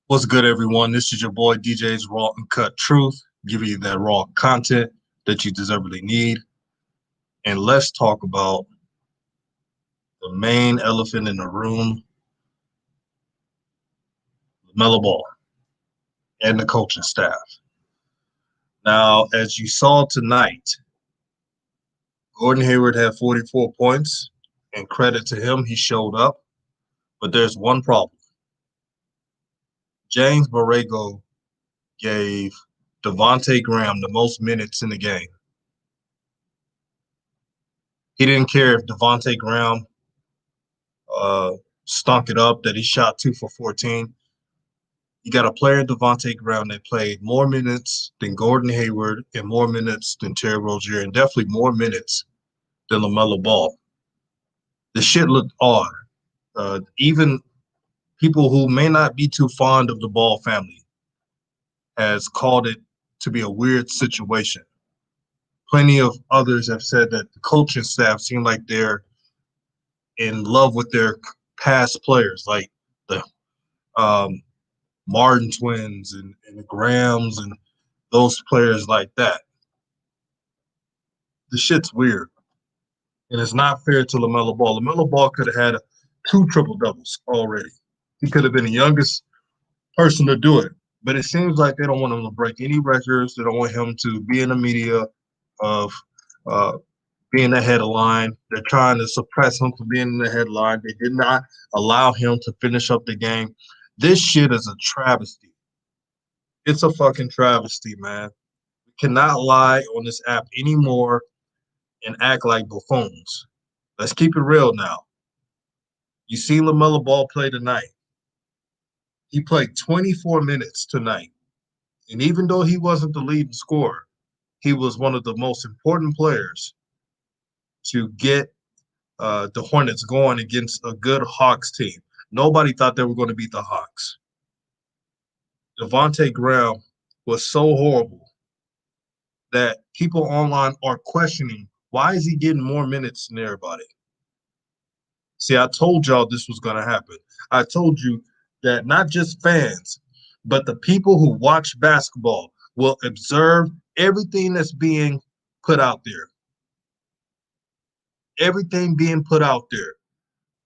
What's good, everyone? This is your boy DJ's Raw and Cut Truth, giving you that raw content that you deservedly need. And let's talk about the main elephant in the room, LaMelo Ball and the coaching staff. Now, as you saw tonight, Gordon Hayward had 44 points, and credit to him, he showed up. But there's one problem. James Borrego gave Devontae Graham the most minutes in the game. He didn't care if Devontae Graham stunk it up, that he shot 2 for 14. You got a player, Devontae Graham, that played more minutes than Gordon Hayward and more minutes than Terry Rozier and definitely more minutes than LaMelo Ball. The shit looked odd. Even people who may not be too fond of the Ball family has called it to be a weird situation. Plenty of others have said that the coaching staff seem like they're in love with their past players, like the Martin twins and the Grahams and those players like that. The shit's weird. And it's not fair to LaMelo Ball. LaMelo Ball could have had 2 triple-doubles already. He could have been the youngest person to do it. But it seems like they don't want him to break any records. They don't want him to be in the media of being the headline. They're trying to suppress him from being in the headline. They did not allow him to finish up the game. This shit is a travesty. It's a fucking travesty, man. We cannot lie on this app anymore and act like buffoons. Let's keep it real now. You seen LaMelo Ball play tonight. He played 24 minutes tonight. And even though he wasn't the leading scorer, he was one of the most important players to get the Hornets going against a good Hawks team. Nobody thought they were going to beat the Hawks. Devontae Graham was so horrible that people online are questioning, why is he getting more minutes than everybody? See, I told y'all this was going to happen. I told you that not just fans, but the people who watch basketball will observe everything that's being put out there. Everything being put out there.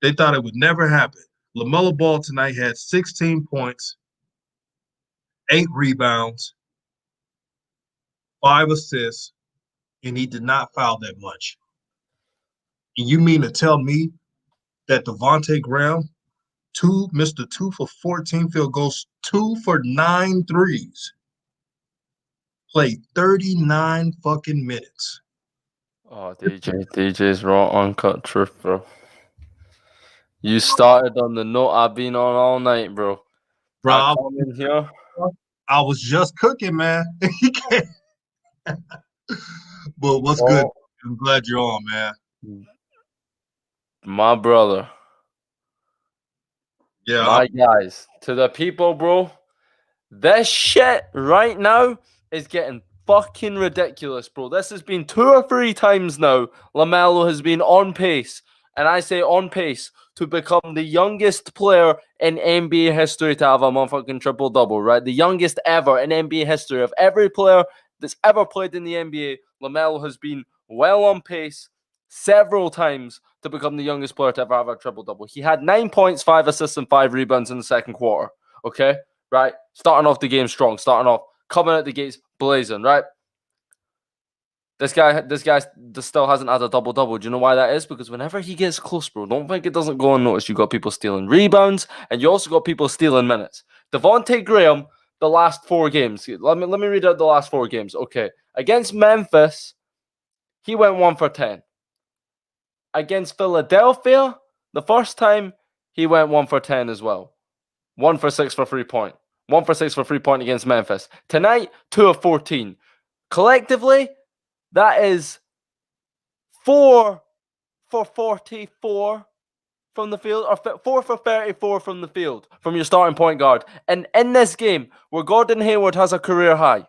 They thought it would never happen. LaMelo Ball tonight had 16 points, 8 rebounds, 5 assists, and he did not foul that much. And you mean to tell me that Devontae Graham, Mr. 2 for 14 field goals, 2 for 9 threes, played 39 fucking minutes. Oh, DJ's raw uncut truth, bro. You started on the note I've been on all night, bro. Bro, I come in here. I was just cooking, man. But what's good? I'm glad you're on, man. My brother. Yeah. My guys. To the people, bro. This shit right now is getting fucking ridiculous, bro. This has been 2 or 3 times now. LaMelo has been on pace, and I say on pace, to become the youngest player in NBA history to have a motherfucking triple-double, right? The youngest ever in NBA history of every player that's ever played in the NBA. LaMelo has been well on pace several times to become the youngest player to ever have a triple-double. He had 9 points, 5 assists, and 5 rebounds in the second quarter, okay? Right? Starting off the game strong, coming out the gates blazing, right? This guy still hasn't had a double-double. Do you know why that is? Because whenever he gets close, bro, don't think it doesn't go unnoticed. You got people stealing rebounds, and you also got people stealing minutes. Devontae Graham, the last 4 games. Let me read out the last 4 games. Okay. Against Memphis, he went 1 for 10. Against Philadelphia, the first time, he went 1 for 10 as well. 1 for 6 for 3-point. 1 for 6 for 3-point against Memphis. Tonight, 2 of 14. Collectively, that is 4 for 44 from the field, or 4 for 34 from the field, from your starting point guard. And in this game, where Gordon Hayward has a career high,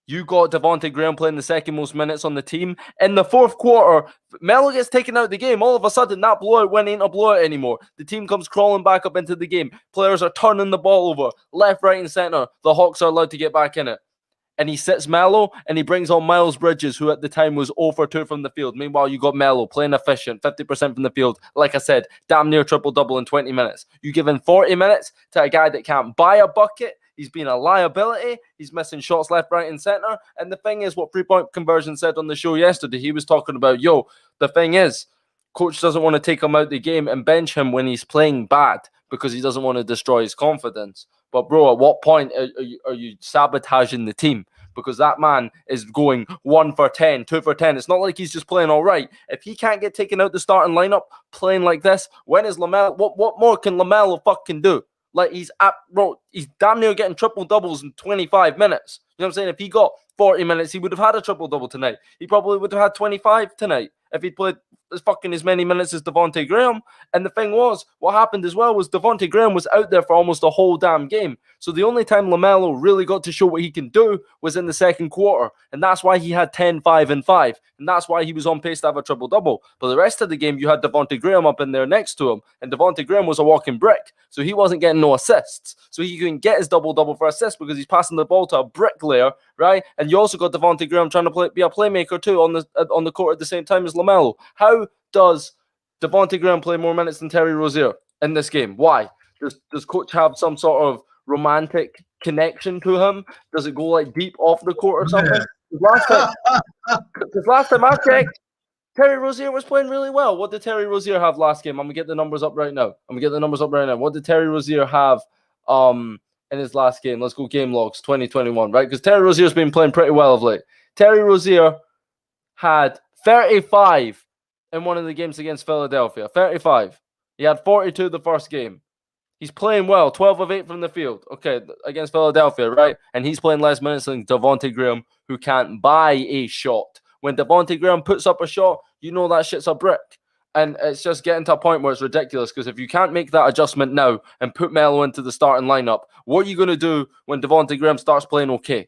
You got Devontae Graham playing the second most minutes on the team. In the fourth quarter, Melo gets taken out of the game. All of a sudden, that blowout ain't a blowout anymore. The team comes crawling back up into the game. Players are turning the ball over, left, right, and center. The Hawks are allowed to get back in it. And he sits Melo, and he brings on Miles Bridges, who at the time was 0 for 2 from the field. Meanwhile, you got Melo playing efficient, 50% from the field. Like I said, damn near triple-double in 20 minutes. You give him 40 minutes to a guy that can't buy a bucket. He's been a liability. He's missing shots left, right, and center. And the thing is, what three-point conversion said on the show yesterday, he was talking about, the thing is, coach doesn't want to take him out the game and bench him when he's playing bad because he doesn't want to destroy his confidence. But, bro, at what point are you sabotaging the team? Because that man is going 1 for 10, 2 for 10. It's not like he's just playing all right. If he can't get taken out the starting lineup playing like this, when is LaMelo? What more can LaMelo fucking do? Like, he's damn near getting triple doubles in 25 minutes. You know what I'm saying? If he got 40 minutes, he would have had a triple double tonight. He probably would have had 25 tonight if he'd played as many minutes as Devontae Graham. And the thing was, what happened as well was Devontae Graham was out there for almost the whole damn game. So the only time LaMelo really got to show what he can do was in the second quarter. And that's why he had 10, 5, and 5. And that's why he was on pace to have a triple-double. But the rest of the game, you had Devontae Graham up in there next to him. And Devontae Graham was a walking brick. So he wasn't getting no assists. So he couldn't get his double-double for assists because he's passing the ball to a bricklayer, right? And you also got Devontae Graham trying to be a playmaker too on the court at the same time as LaMelo. How does Devontae Graham play more minutes than Terry Rozier in this game? Why? Does coach have some sort of romantic connection to him? Does it go like deep off the court or something? Because last time I checked, Terry Rozier was playing really well. What did Terry Rozier have last game? I'm gonna get the numbers up right now. What did Terry Rozier have in his last game? Let's go game logs 2021, right? Because Terry Rozier's been playing pretty well of late. Terry Rozier had 35 in one of the games against Philadelphia. 35. He had 42 the first game. He's playing well. 12 of 8 from the field. Okay, against Philadelphia, right? And he's playing less minutes than Devontae Graham, who can't buy a shot. When Devontae Graham puts up a shot, you know that shit's a brick. And it's just getting to a point where it's ridiculous because if you can't make that adjustment now and put Melo into the starting lineup, what are you going to do when Devontae Graham starts playing okay?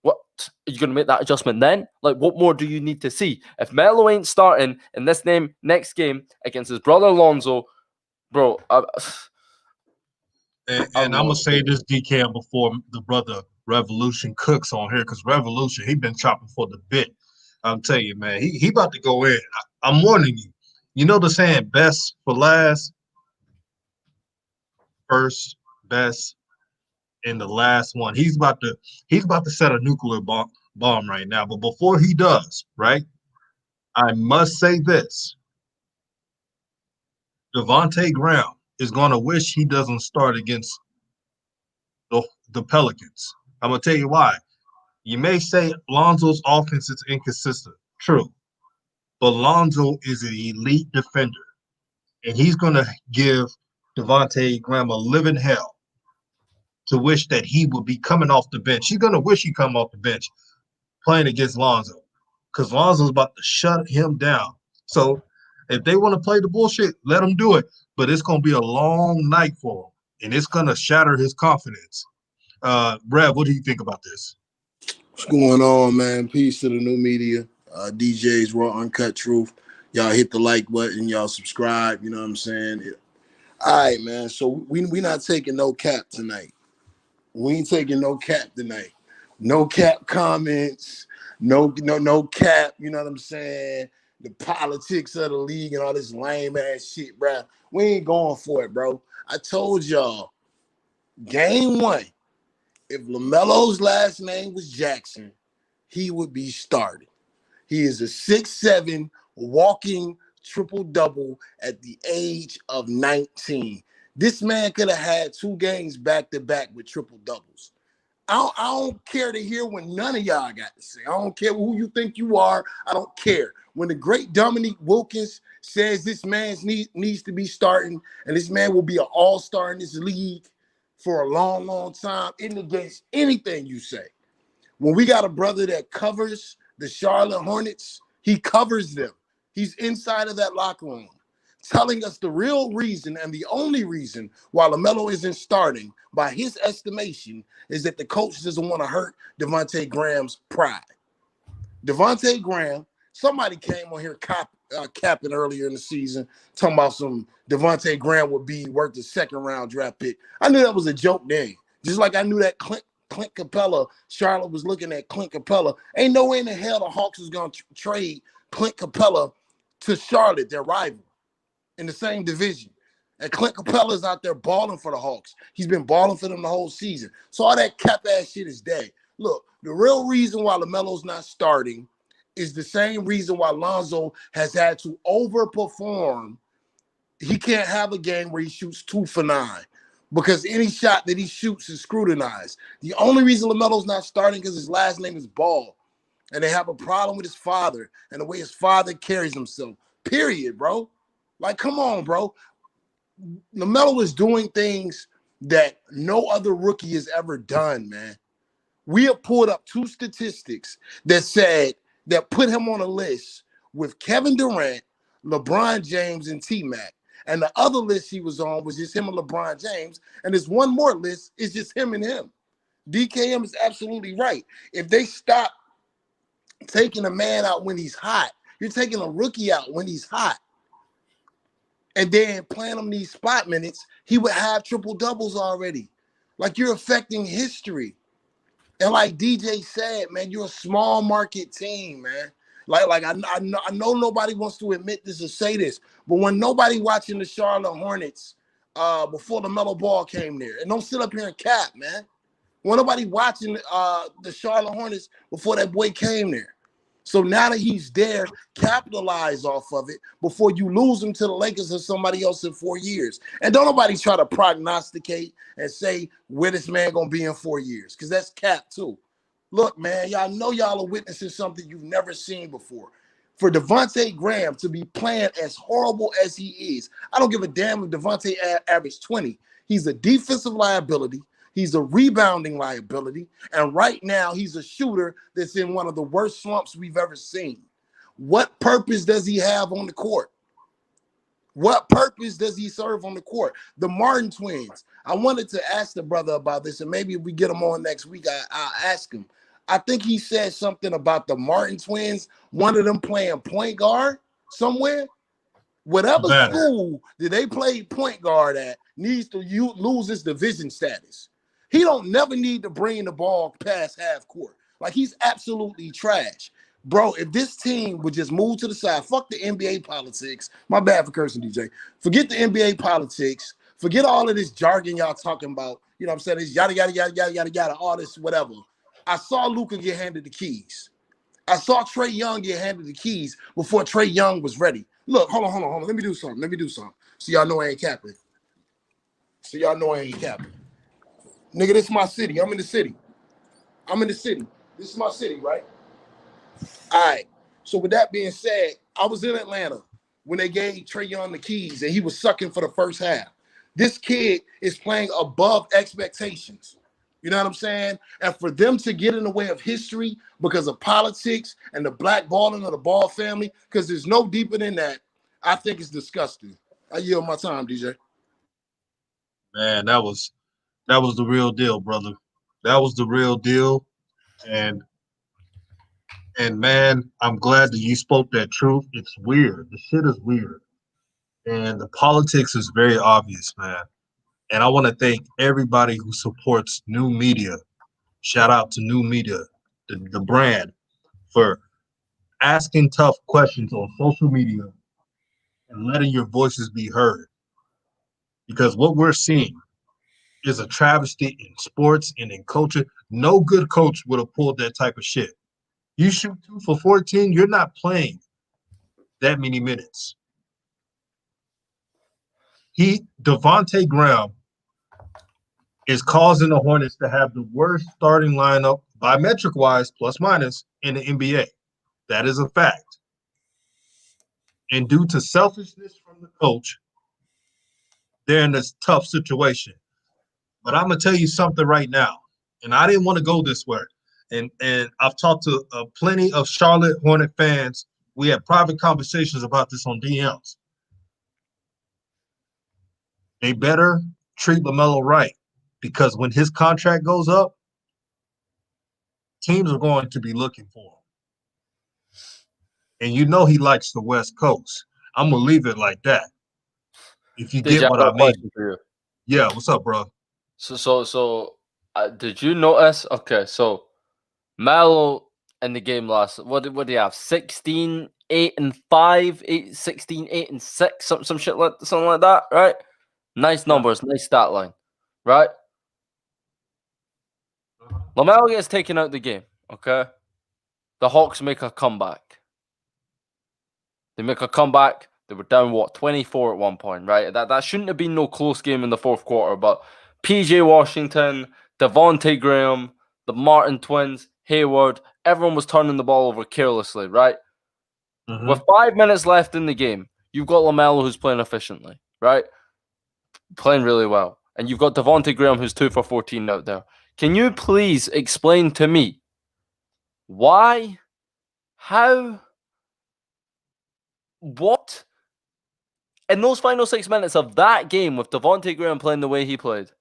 What? Are you going to make that adjustment then? Like, what more do you need to see? If Melo ain't starting in this next game against his brother Lonzo, bro, and I'm going to say this, DK, before the brother Revolution cooks on here, because Revolution, he been chopping for the bit. I'm telling you, man, he about to go in. I'm warning you. You know the saying, best for last, first, best, and the last one. He's about to set a nuclear bomb right now. But before he does, right, I must say this. Devontae Graham is going to wish he doesn't start against the Pelicans. I'm going to tell you why. You may say Lonzo's offense is inconsistent. True. But Lonzo is an elite defender. And he's going to give Devontae Graham a living hell to wish that he would be coming off the bench. He's going to wish he come off the bench playing against Lonzo because Lonzo's about to shut him down. So if they want to play the bullshit, let them do it. But it's going to be a long night for him, and it's going to shatter his confidence. Brad, what do you think about this? What's going on, man? Peace to the new media. DJs, Raw Uncut Truth. Y'all hit the like button. Y'all subscribe. You know what I'm saying? All right, man. So we not taking no cap tonight. We ain't taking no cap tonight. No cap comments. No cap. You know what I'm saying? The politics of the league and all this lame ass shit, bro. We ain't going for it, bro. I told y'all, game 1, if LaMelo's last name was Jackson, he would be started. He is a 6'7", walking triple-double at the age of 19. This man could have had 2 games back-to-back with triple-doubles. I don't care to hear what none of y'all got to say. I don't care who you think you are. I don't care. When the great Dominique Wilkins says this man needs to be starting and this man will be an all-star in this league for a long, long time, it against anything you say. When we got a brother that covers the Charlotte Hornets, he covers them. He's inside of that locker room. telling us the real reason and the only reason why LaMelo isn't starting, by his estimation, is that the coach doesn't want to hurt Devontae Graham's pride. Devontae Graham, somebody came on here capping earlier in the season, talking about some Devontae Graham would be worth the second-round draft pick. I knew that was a joke name. Just like I knew that Clint Capella, Charlotte was looking at Clint Capella. Ain't no way in the hell the Hawks was going to trade Clint Capella to Charlotte, their rival, in the same division. And Clint Capella's out there balling for the Hawks. He's been balling for them the whole season. So all that cap-ass shit is dead. Look, the real reason why LaMelo's not starting is the same reason why Lonzo has had to overperform. He can't have a game where he shoots 2 for 9 because any shot that he shoots is scrutinized. The only reason LaMelo's not starting is because his last name is Ball, and they have a problem with his father and the way his father carries himself, period, bro. Like, come on, bro. LaMelo is doing things that no other rookie has ever done, man. We have pulled up 2 statistics that put him on a list with Kevin Durant, LeBron James, and T-Mac. And the other list he was on was just him and LeBron James. And there's one more list, it's just him and him. DKM is absolutely right. If they stop taking a man out when he's hot, you're taking a rookie out when he's hot, and then playing him these spot minutes, he would have triple doubles already. Like, you're affecting history. And like DJ said, man, you're a small market team, man. Like I know nobody wants to admit this or say this, but when nobody watching the Charlotte Hornets before LaMelo Ball came there, and don't sit up here and cap, man. When nobody watching the Charlotte Hornets before that boy came there. So now that he's there, capitalize off of it before you lose him to the Lakers or somebody else in 4 years. And don't nobody try to prognosticate and say where this man going to be in 4 years, because that's cap too. Look, man, y'all know y'all are witnessing something you've never seen before. For Devontae Graham to be playing as horrible as he is, I don't give a damn if Devontae averaged 20. He's a defensive liability. He's a rebounding liability. And right now, he's a shooter that's in one of the worst slumps we've ever seen. What purpose does he have on the court? What purpose does he serve on the court? The Martin twins. I wanted to ask the brother about this, and maybe if we get him on next week, I'll ask him. I think he said something about the Martin twins, one of them playing point guard somewhere. Whatever school that they play point guard at needs to lose its division status. He don't never need to bring the ball past half court. Like, he's absolutely trash. Bro, if this team would just move to the side, fuck the NBA politics. My bad for cursing, DJ. Forget the NBA politics. Forget all of this jargon y'all talking about. You know what I'm saying? It's yada, yada, yada, yada, yada, yada, all this, whatever. I saw Luka get handed the keys. I saw Trae Young get handed the keys before Trae Young was ready. Look, hold on. Let me do something. So y'all know I ain't capping. Nigga, this is my city. I'm in the city. This is my city, right? All right. So with that being said, I was in Atlanta when they gave Trae Young the keys and he was sucking for the first half. This kid is playing above expectations. You know what I'm saying? And for them to get in the way of history because of politics and the blackballing of the Ball family, because there's no deeper than that, I think it's disgusting. I yield my time, DJ. Man, that was the real deal, brother. That was the real deal. And man, I'm glad that you spoke that truth. It's weird. The shit is weird. And the politics is very obvious, man. And I want to thank everybody who supports New Media. Shout out to New Media, the brand, for asking tough questions on social media and letting your voices be heard. Because what we're seeing is a travesty in sports and in culture. No good coach would have pulled that type of shit. You shoot 2 for 14, you're not playing that many minutes. Devontae Graham is causing the Hornets to have the worst starting lineup, biometric-wise, plus minus, in the NBA. That is a fact. And due to selfishness from the coach, they're in this tough situation. But I'm going to tell you something right now, and I didn't want to go this way. And I've talked to plenty of Charlotte Hornet fans. We had private conversations about this on DMs. they better treat LaMelo right because when his contract goes up, teams are going to be looking for him. And you know he likes the West Coast. I'm going to leave it like that. If you DJ, get I what got I a mean. question for you. Yeah, what's up, bro? So, did you notice? Okay, so Melo in the game last, what did he have? 16, 8 and 5, 8, 16, 8 and 6, some shit like something like that, right? Nice numbers, nice stat line, right? LaMelo gets taken out the game, okay? The Hawks make a comeback. They make a comeback. They were down, 24 at one point, right? That shouldn't have been no close game in the fourth quarter, but PJ Washington, Devontae Graham, the Martin twins, Hayward, everyone was turning the ball over carelessly, right? Mm-hmm. With 5 minutes left in the game, you've got LaMelo who's playing efficiently, right? Playing really well. And you've got Devontae Graham who's 2 for 14 out there. Can you please explain to me why, how, what? In those final 6 minutes of that game with Devontae Graham playing the way he played,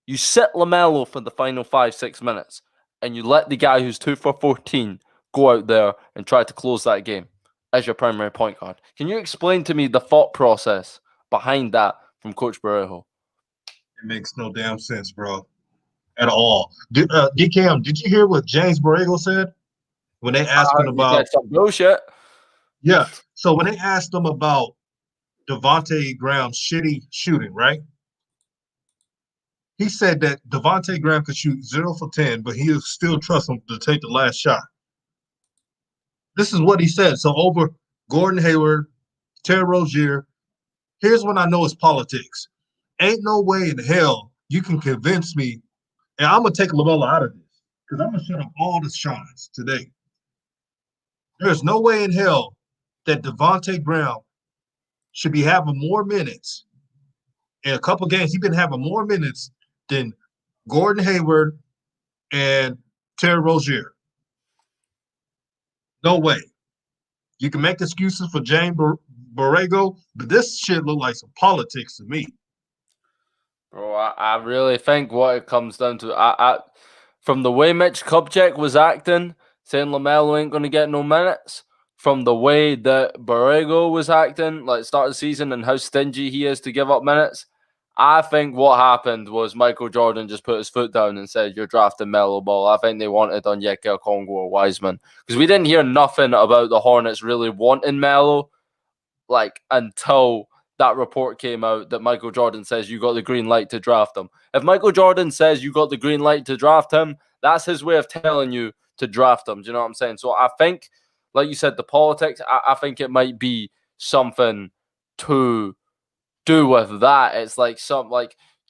you sit LaMelo for the final 5-6 minutes and you let the guy who's 2 for 14 go out there and try to close that game as your primary point guard. Can you explain to me the thought process behind that from Coach Borrego? It makes no damn sense, bro, at all. DKM, did you hear what James Borrego said when they asked him He about? said some bullshit. Yeah. So when they asked him about Devontae Graham's shitty shooting, right? He said that Devontae Graham could shoot 0 for 10, but he'll still trust him to take the last shot. This is what he said. So over Gordon Hayward, Terry Rozier, here's what I know is politics. Ain't no way in hell you can convince me, and I'm going to take LaMelo out of this because I'm going to shut up all the shots today. There's no way in hell that Devontae Graham should be having more minutes. In a couple games, he's been having more minutes than Gordon Hayward and Terry Rozier. No way. You can make excuses for James Borrego, but this shit look like some politics to me. Bro, I really think what it comes down to, from the way Mitch Kupchak was acting, saying LaMelo ain't going to get no minutes, from the way that Borrego was acting, like start of the season and how stingy he is to give up minutes, I think what happened was Michael Jordan just put his foot down and said, you're drafting Melo Ball. I think they wanted Onyeka Okongwu or Wiseman. Because we didn't hear nothing about the Hornets really wanting Melo, like, until that report came out that Michael Jordan says you got the green light to draft him. If Michael Jordan says you got the green light to draft him, that's his way of telling you to draft him. Do you know what I'm saying? So I think, like you said, the politics, I think it might be something to do with that. It's like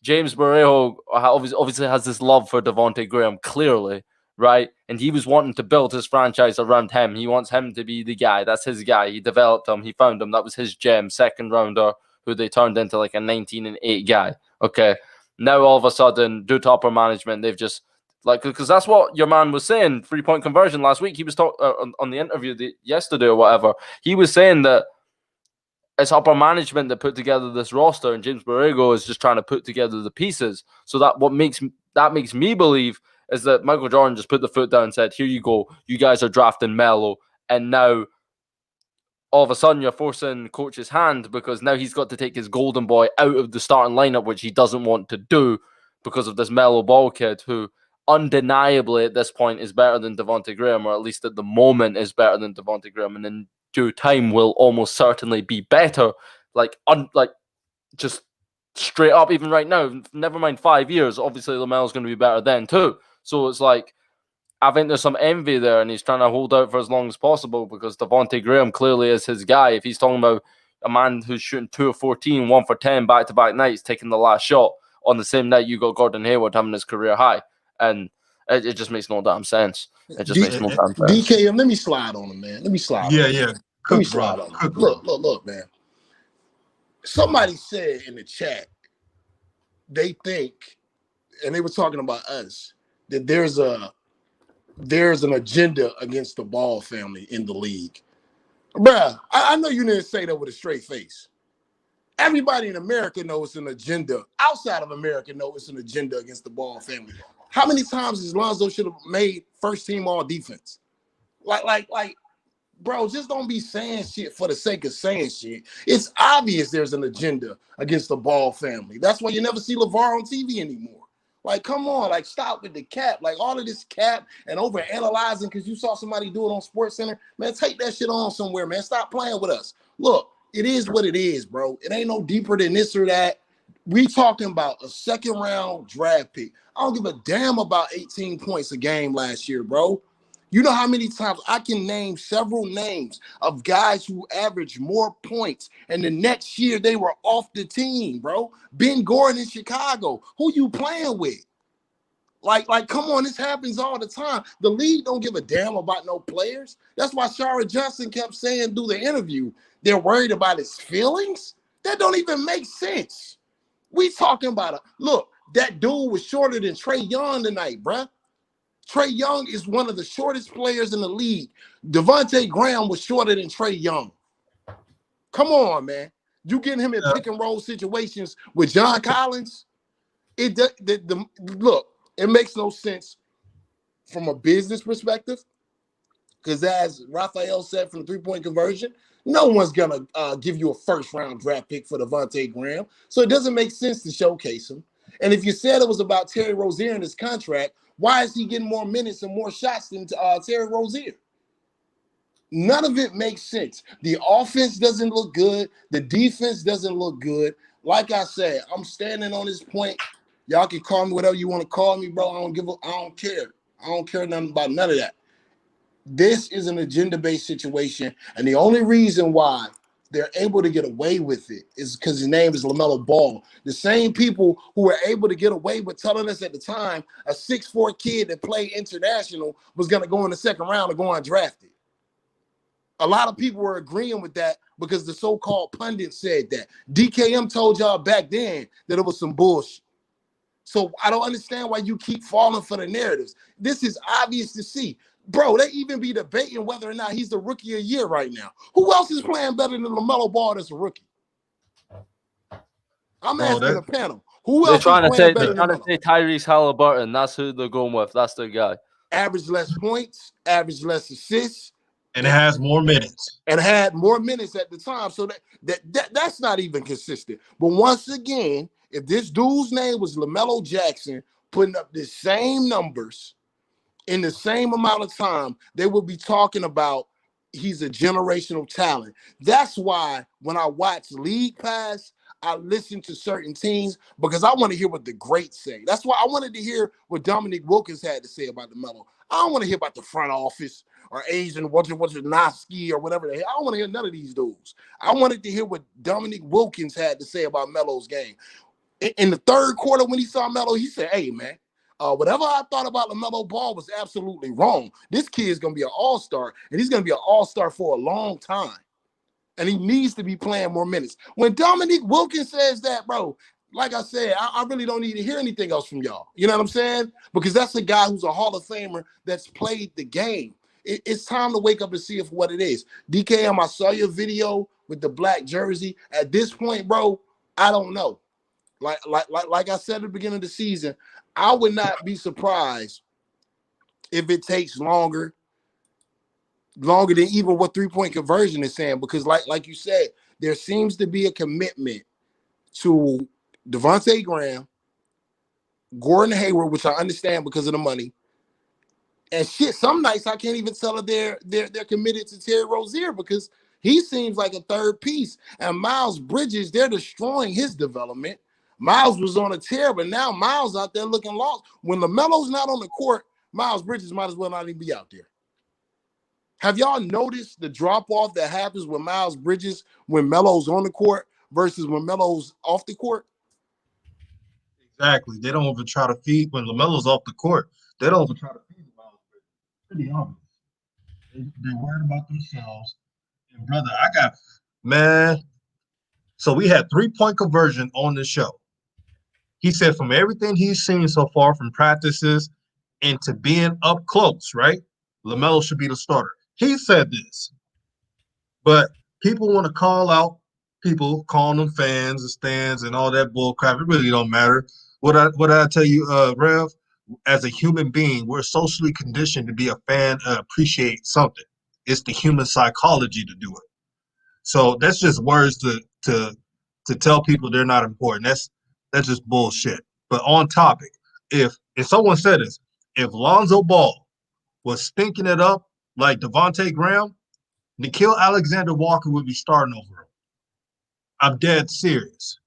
James Borrego obviously has this love for Devontae Graham, clearly, right? And he was wanting to build his franchise around him. He wants him to be the guy. That's his guy. He developed him. He found him. That was his gem, second rounder, who they turned into like a 19-8 guy. Okay. Now all of a sudden, due to upper management, they've just because that's what your man was saying. 3-point conversion last week. He was talking on the interview yesterday or whatever. He was saying that it's upper management that put together this roster, and James Borrego is just trying to put together the pieces. So that makes me believe is that Michael Jordan just put the foot down and said, "Here you go, you guys are drafting Melo," and now all of a sudden you're forcing coach's hand because now he's got to take his golden boy out of the starting lineup, which he doesn't want to do because of this Melo Ball kid who undeniably at this point is better than Devontae Graham, or at least at the moment is better than Devontae Graham, and in due time will almost certainly be better. Just straight up, even right now, never mind 5 years, obviously LaMelo's going to be better then too. So it's like, I think there's some envy there, and he's trying to hold out for as long as possible because Devontae Graham clearly is his guy. If he's talking about a man who's shooting 2 of 14, 1 for 10 back-to-back nights, taking the last shot on the same night you got Gordon Hayward having his career high, and it just makes no damn sense. It just makes no damn sense. DKM, let me slide on him, man. Let me slide. Yeah, on him. yeah. Let me slide on him. Look, man. Somebody said in the chat they think, and they were talking about us, that there's an agenda against the Ball family in the league. Bruh, I know you didn't say that with a straight face. Everybody in America knows it's an agenda. Outside of America knows it's an agenda against the Ball family. How many times has Lonzo should have made first team all defense? Like, bro, just don't be saying shit for the sake of saying shit. It's obvious there's an agenda against the Ball family. That's why you never see LeVar on TV anymore. Like, come on, like, stop with the cap. Like, all of this cap and over analyzing because you saw somebody do it on SportsCenter. Man, take that shit on somewhere, man. Stop playing with us. Look, it is what it is, bro. It ain't no deeper than this or that. We talking about a second-round draft pick. I don't give a damn about 18 points a game last year, bro. You know how many times I can name several names of guys who averaged more points, and the next year they were off the team, bro. Ben Gordon in Chicago. Who you playing with? Like, come on, this happens all the time. The league don't give a damn about no players. That's why Shara Johnson kept saying through the interview, they're worried about his feelings. That don't even make sense. We talking about look, that dude was shorter than Trae Young tonight, bruh. Trae Young is one of the shortest players in the league. Devontae Graham was shorter than Trae Young. Come on, man. You getting him in pick and roll situations with John Collins? Look, it makes no sense from a business perspective because as Raphael said from the three-point conversion, no one's going to give you a first-round draft pick for Devontae Graham. So it doesn't make sense to showcase him. And if you said it was about Terry Rozier and his contract, why is he getting more minutes and more shots than Terry Rozier? None of it makes sense. The offense doesn't look good. The defense doesn't look good. Like I said, I'm standing on this point. Y'all can call me whatever you want to call me, bro. I don't care. I don't care nothing about none of that. This is an agenda-based situation, and the only reason why they're able to get away with it is because his name is LaMelo Ball. The same people who were able to get away with telling us at the time a 6'4" kid that played international was going to go in the second round and go undrafted. A lot of people were agreeing with that because the so-called pundits said that. DKM told y'all back then that it was some bullshit. So I don't understand why you keep falling for the narratives. This is obvious to see. Bro, they even be debating whether or not he's the rookie of the year right now. Who else is playing better than LaMelo Ball that's a rookie? I'm asking the panel. Who else is playing better than LaMelo? They're trying to say Tyrese Halliburton. That's who they're going with. That's the guy. Average less points, average less assists. And it has more minutes. And had more minutes at the time. So that's not even consistent. But once again, if this dude's name was LaMelo Jackson putting up the same numbers in the same amount of time, they will be talking about he's a generational talent. That's why when I watch League Pass, I listen to certain teams because I want to hear what the greats say. That's why I wanted to hear what Dominique Wilkins had to say about LaMelo. I don't want to hear about the front office or Asian Wojnarowski or whatever the hell. I don't want to hear none of these dudes. I wanted to hear what Dominique Wilkins had to say about Melo's game. In the third quarter when he saw Melo, he said, hey, man, whatever I thought about LaMelo Ball was absolutely wrong. This kid is going to be an all-star, and he's going to be an all-star for a long time. And he needs to be playing more minutes. When Dominique Wilkins says that, bro, like I said, I really don't need to hear anything else from y'all. You know what I'm saying? Because that's a guy who's a Hall of Famer that's played the game. It's time to wake up and see it for what it is. DKM, I saw your video with the black jersey. At this point, bro, I don't know. Like I said at the beginning of the season, I would not be surprised if it takes longer than even what three-point conversion is saying, because like you said, there seems to be a commitment to Devontae Graham, Gordon Hayward, which I understand because of the money. And shit, some nights I can't even tell if they're committed to Terry Rozier because he seems like a third piece. And Miles Bridges, they're destroying his development. Miles was on a tear, but now Miles out there looking lost. When LaMelo's not on the court, Miles Bridges might as well not even be out there. Have y'all noticed the drop-off that happens with Miles Bridges when Melo's on the court versus when Melo's off the court? Exactly. They don't even try to feed when LaMelo's off the court. They don't even try to feed Miles Bridges. Pretty obvious. They're worried about themselves. And brother, so we had three-point conversion on the show. He said from everything he's seen so far from practices and to being up close, right? LaMelo should be the starter. He said this, but people want to call out people calling them fans and stands and all that bull crap. It really don't matter. What I tell you, Rev, as a human being, we're socially conditioned to be a fan and appreciate something. It's the human psychology to do it. So that's just words to tell people they're not important. That's just bullshit. But on topic, if someone said this, if Lonzo Ball was stinking it up like Devontae Graham, Nickeil Alexander-Walker would be starting over him. I'm dead serious.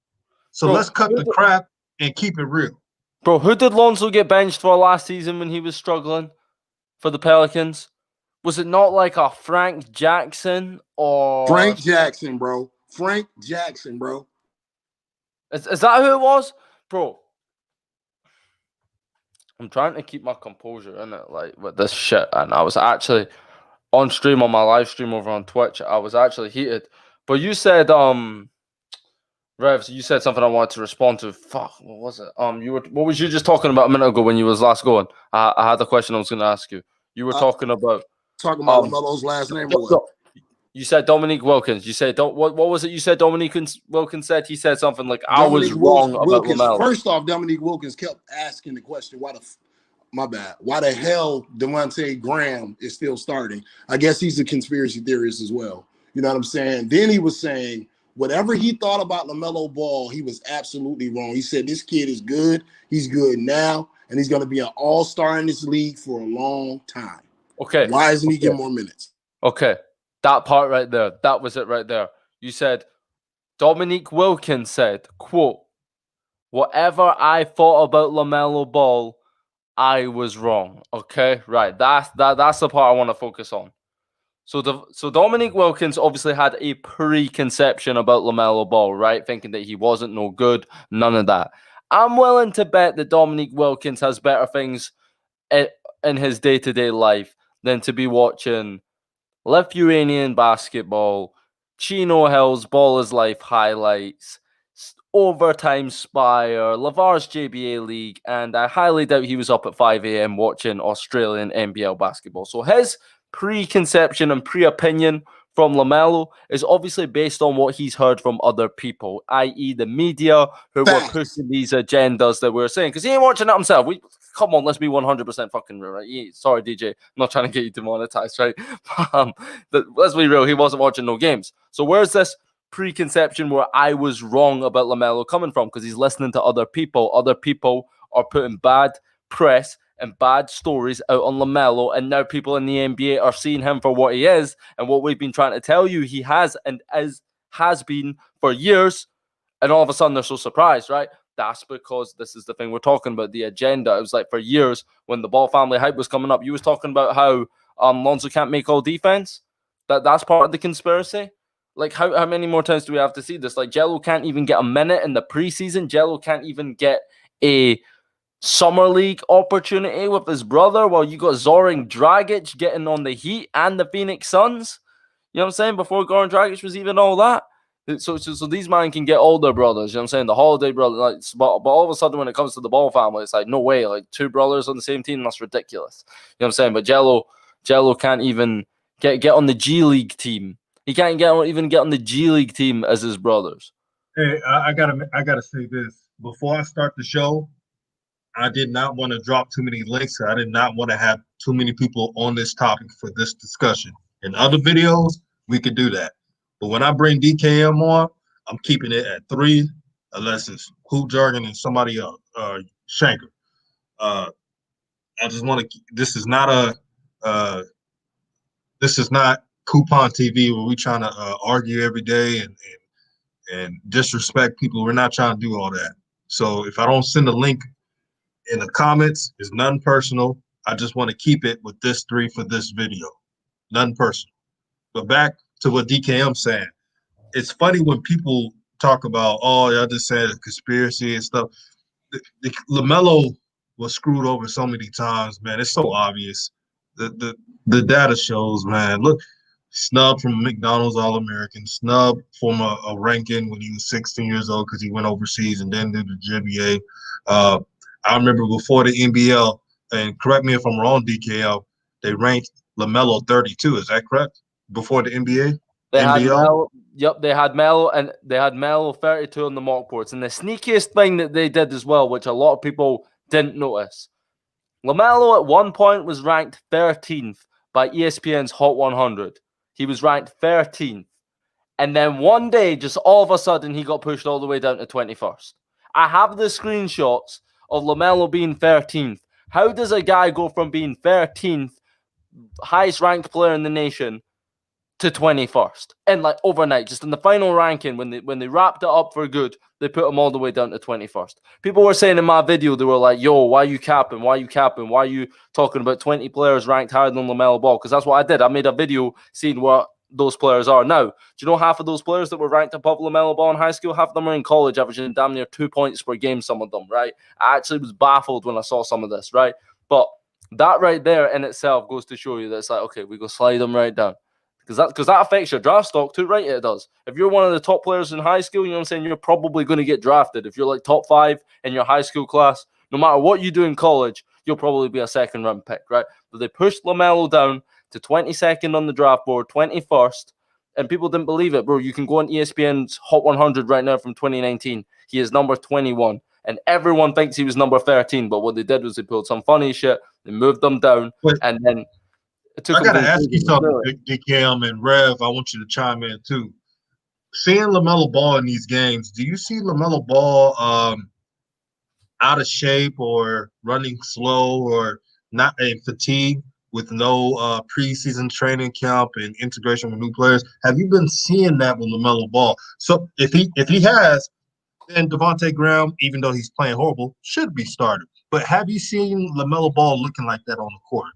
So Bro, let's cut the crap and keep it real. Bro, who did Lonzo get benched for last season when he was struggling for the Pelicans? Was it not like a Frank Jackson or Frank Jackson, bro? Frank Jackson, bro. Is that who it was? Bro, I'm trying to keep my composure in it, like with this shit. And I was actually on stream on my live stream over on Twitch. I was actually heated. But you said, Revs, you said something I wanted to respond to. Fuck, what was it? What was you just talking about a minute ago when you was last going? I had a question I was gonna ask you. You were talking about LaMelo's last name or what? You said Dominique Wilkins. You said what was it? You said Dominique Wilkins said he said something like I was wrong about LaMelo. First off, Dominique Wilkins kept asking the question, why the hell Devontae Graham is still starting? I guess he's a conspiracy theorist as well. You know what I'm saying? Then he was saying whatever he thought about LaMelo Ball, he was absolutely wrong. He said this kid is good. He's good now, and he's going to be an all-star in this league for a long time. Okay. Why isn't he getting more minutes? Okay. That part right there. That was it right there. You said, Dominique Wilkins said, quote, whatever I thought about LaMelo Ball, I was wrong. Okay? Right. That's the part I want to focus on. So Dominique Wilkins obviously had a preconception about LaMelo Ball, right? Thinking that he wasn't no good. None of that. I'm willing to bet that Dominique Wilkins has better things in his day-to-day life than to be watching Lithuanian basketball, Chino Hill's Ball is Life highlights, Overtime Spire, Lavar's JBA League, and I highly doubt he was up at 5 a.m. watching Australian NBL basketball. So his preconception and pre-opinion from LaMelo is obviously based on what he's heard from other people, i.e. the media who were pushing these agendas that we're saying. Because he ain't watching it himself. Come on, let's be 100% fucking real, right? Sorry, DJ. I'm not trying to get you demonetized, right? Let's be real. He wasn't watching no games. So where's this preconception where I was wrong about LaMelo coming from? Because he's listening to other people. Other people are putting bad press and bad stories out on LaMelo, and now people in the NBA are seeing him for what he is and what we've been trying to tell you he has and has been for years, and all of a sudden they're so surprised, right? That's because this is the thing we're talking about, the agenda. It was like for years when the Ball family hype was coming up, you was talking about how Lonzo can't make all defense. That's part of the conspiracy. Like how many more times do we have to see this? Like Jello can't even get a minute in the preseason. Jello can't even get a summer league opportunity with his brother, while you got Zoran Dragic getting on the Heat and the Phoenix Suns. You know what I'm saying? Before Goran Dragic was even all that. So these men can get older brothers. You know what I'm saying? The Holiday brother. Like, but all of a sudden, when it comes to the Ball family, it's like, no way. Like, two brothers on the same team, that's ridiculous. You know what I'm saying? But Jello can't even get on the G League team. He can't even get on the G League team as his brothers. Hey, I gotta say this. Before I start the show, I did not want to drop too many links. I did not want to have too many people on this topic for this discussion. In other videos, we could do that. But when I bring DKM on, I'm keeping it at 3, unless it's Hoop Jargon and somebody else, Shanker. I just want to. This is not Coupon TV where we trying to argue every day and disrespect people. We're not trying to do all that. So if I don't send a link in the comments, it's nothing personal. I just want to keep it with this 3 for this video. Nothing personal. But back to what DKM saying. It's funny when people talk about, oh, y'all just said a conspiracy and stuff. LaMelo was screwed over so many times, man. It's so obvious. The data shows, man. Look, snubbed from McDonald's All-American, snubbed from a ranking when he was 16 years old because he went overseas and then did the GBA. I remember before the NBL, and correct me if I'm wrong, DKL, they ranked LaMelo 32. Is that correct? Before the NBA? They had NBL? Melo. Yep, they had Melo, and they had Melo 32 on the mock boards. And the sneakiest thing that they did as well, which a lot of people didn't notice, LaMelo at one point was ranked 13th by ESPN's Hot 100. He was ranked 13th. And then one day, just all of a sudden, he got pushed all the way down to 21st. I have the screenshots of LaMelo being 13th. How does a guy go from being 13th, highest ranked player in the nation, to 21st? And like overnight, just in the final ranking, when they wrapped it up for good, they put him all the way down to 21st. People were saying in my video, they were like, yo, why you capping? Why you capping? Why you talking about 20 players ranked higher than LaMelo Ball? Because that's what I did. I made a video seeing what those players are. Now, do you know half of those players that were ranked above LaMelo Ball in high school, half of them are in college, averaging damn near 2 points per game, some of them, right? I actually was baffled when I saw some of this, right? But that right there in itself goes to show you that it's like, okay, we go slide them right down. Because that affects your draft stock too, right? It does. If you're one of the top players in high school, you know what I'm saying, you're probably going to get drafted. If you're like top 5 in your high school class, no matter what you do in college, you'll probably be a second round pick, right? But they pushed LaMelo down to 22nd on the draft board, 21st, and people didn't believe it, bro. You can go on ESPN's Hot 100 right now from 2019. He is number 21, and everyone thinks he was number 13. But what they did was they pulled some funny shit. They moved them down, and then it took. I gotta ask you something, Big Cam and Rev. I want you to chime in too. Seeing LaMelo Ball in these games, do you see LaMelo Ball out of shape or running slow or not in fatigue with no preseason training camp and integration with new players? Have you been seeing that with LaMelo Ball? So if he has, then Devontae Graham, even though he's playing horrible, should be started. But have you seen LaMelo Ball looking like that on the court?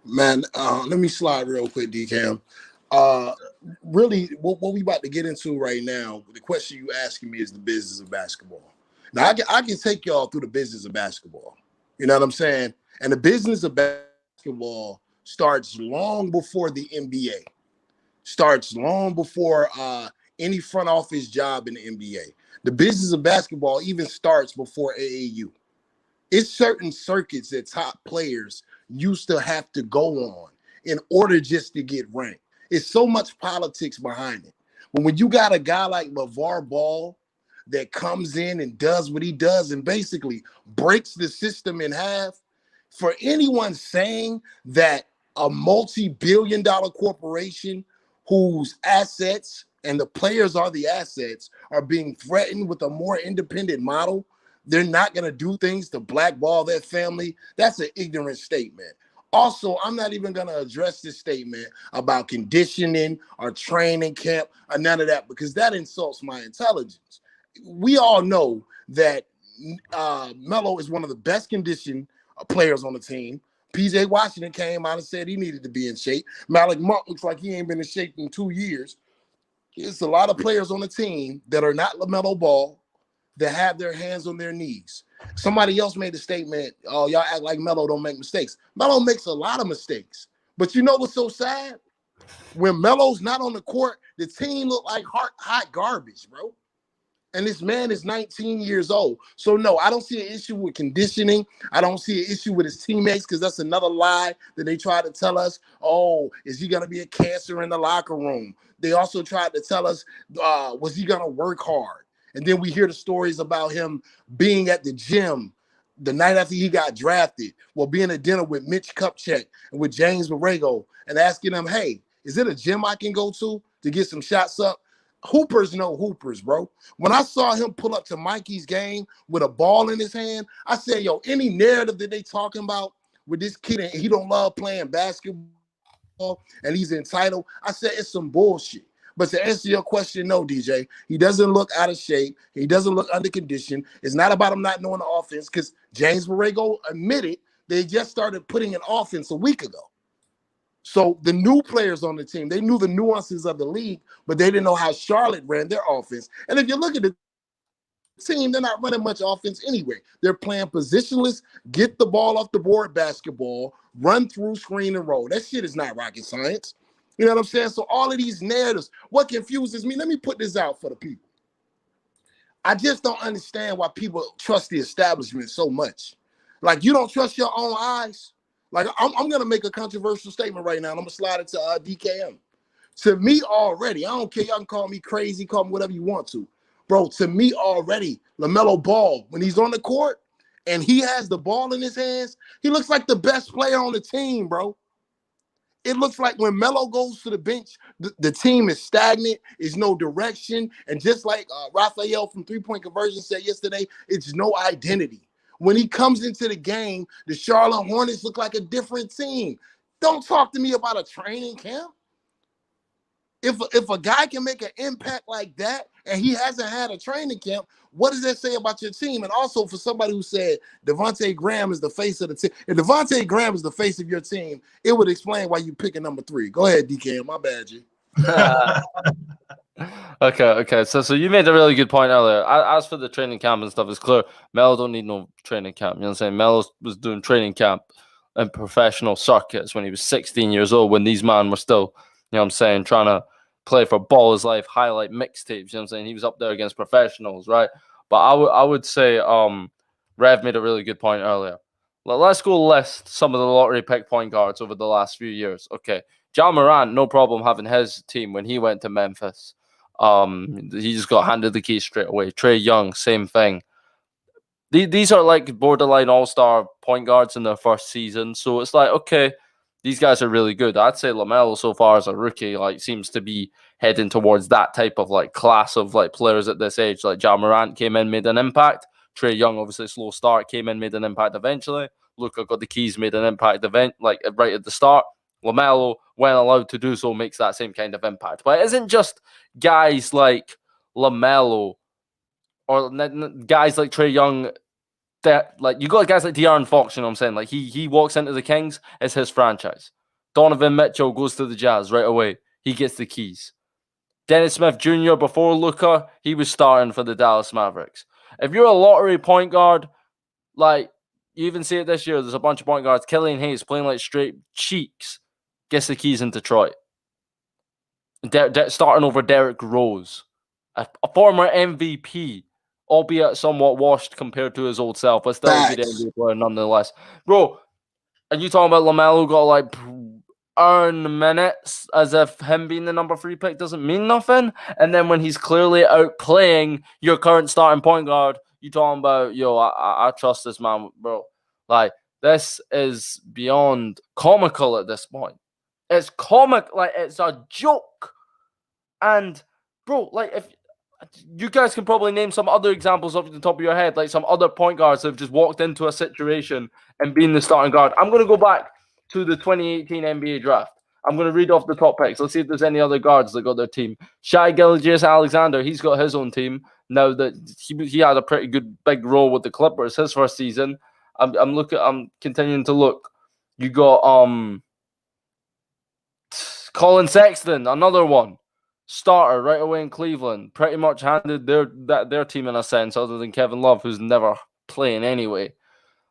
Man, let me slide real quick, D-Cam. Really, what we about to get into right now, the question you asking me is the business of basketball. Now, I can take y'all through the business of basketball. You know what I'm saying? And the business of basketball starts long before the NBA. Starts long before any front office job in the NBA. The business of basketball even starts before AAU. It's certain circuits that top players used to have to go on in order just to get ranked. It's so much politics behind it. But when you got a guy like LeVar Ball that comes in and does what he does and basically breaks the system in half, for anyone saying that a multi-billion-dollar corporation whose assets and the players are the assets are being threatened with a more independent model, they're not going to do things to blackball their family, that's an ignorant statement. Also, I'm not even going to address this statement about conditioning or training camp or none of that because that insults my intelligence. We all know that Melo is one of the best conditioned players on the team. PJ Washington came out and said he needed to be in shape. Malik Monk looks like he ain't been in shape in 2 years. There's a lot of players on the team that are not LaMelo Ball that have their hands on their knees. Somebody else made a statement, oh, y'all act like Melo don't make mistakes. Melo makes a lot of mistakes. But you know what's so sad? When Melo's not on the court, the team look like hot garbage, bro. And this man is 19 years old. So, no, I don't see an issue with conditioning. I don't see an issue with his teammates because that's another lie that they try to tell us. Oh, is he going to be a cancer in the locker room? They also tried to tell us, was he going to work hard? And then we hear the stories about him being at the gym the night after he got drafted, well, being at dinner with Mitch Kupchak and with James Borrego and asking them, hey, is it a gym I can go to get some shots up? Hoopers know hoopers, bro. When I saw him pull up to Mikey's game with a ball in his hand, I said, yo, any narrative that they talking about with this kid and he don't love playing basketball and he's entitled, I said, it's some bullshit. But to answer your question, no, DJ, he doesn't look out of shape. He doesn't look under condition. It's not about him not knowing the offense because James Borrego admitted they just started putting an offense a week ago. So the new players on the team, they knew the nuances of the league, but they didn't know how Charlotte ran their offense. And if you look at the team, they're not running much offense anyway. They're playing positionless, get the ball off the board basketball, run through, screen, and roll. That shit is not rocket science. You know what I'm saying? So all of these narratives, what confuses me, let me put this out for the people. I just don't understand why people trust the establishment so much. Like, you don't trust your own eyes? Like, I'm going to make a controversial statement right now, and I'm going to slide it to DKM. To me already, I don't care. Y'all can call me crazy, call me whatever you want to. Bro, to me already, LaMelo Ball, when he's on the court and he has the ball in his hands, he looks like the best player on the team, bro. It looks like when Melo goes to the bench, the team is stagnant, there's no direction. And just like Raphael from three-point conversion said yesterday, it's no identity. When he comes into the game, the Charlotte Hornets look like a different team. Don't talk to me about a training camp. If a guy can make an impact like that and he hasn't had a training camp, what does that say about your team? And also for somebody who said Devontae Graham is the face of the team. If Devontae Graham is the face of your team, it would explain why you picking number 3. Go ahead, DK. My bad, G. Okay. So you made a really good point earlier. As for the training camp and stuff, it's clear Melo don't need no training camp. You know what I'm saying? Melo was doing training camp and professional circuits when he was 16 years old, when these men were still, you know what I'm saying, trying to play for Ball His Life highlight mixtapes. You know what I'm saying? He was up there against professionals, right? But I would say Rev made a really good point earlier. Let's go list some of the lottery pick point guards over the last few years. Okay. Ja Morant, no problem having his team when he went to Memphis. He just got handed the keys straight away. Trae Young, same thing. These are like borderline all-star point guards in their first season. So it's like, okay, these guys are really good. I'd say LaMelo so far as a rookie, like, seems to be heading towards that type of like class of like players at this age. Like Ja Morant came in, made an impact. Trae Young, obviously slow start, came in, made an impact eventually. Luka got the keys, made an impact like right at the start. LaMelo, when allowed to do so, makes that same kind of impact. But it isn't just guys like LaMelo or guys like Trae Young. That, like, you got guys like De'Aaron Fox, you know what I'm saying? Like, he walks into the Kings, it's his franchise. Donovan Mitchell goes to the Jazz right away. He gets the keys. Dennis Smith Jr., before Luka, he was starting for the Dallas Mavericks. If you're a lottery point guard, like, you even see it this year, there's a bunch of point guards. Killian Hayes playing like straight cheeks, gets the keys in Detroit. Starting over Derrick Rose, a former MVP, albeit somewhat washed compared to his old self, but still a good NBA player nonetheless. Bro, and you talking about LaMelo got like earn minutes as if him being the number 3 pick doesn't mean nothing. And then when he's clearly out playing your current starting point guard, you talking about, yo, I trust this man, bro. Like, this is beyond comical at this point. It's comic, like, it's a joke. And, bro, like, if you guys can probably name some other examples off the top of your head, like some other point guards that have just walked into a situation and been the starting guard. I'm going to go back to the 2018 NBA draft. I'm going to read off the top picks. Let's see if there's any other guards that got their team. Shai Gilgeous-Alexander, he's got his own team now that he had a pretty good big role with the Clippers his first season. I'm continuing to look. You got Colin Sexton, another one. Starter right away in Cleveland, pretty much handed their team in a sense, other than Kevin Love, who's never playing anyway.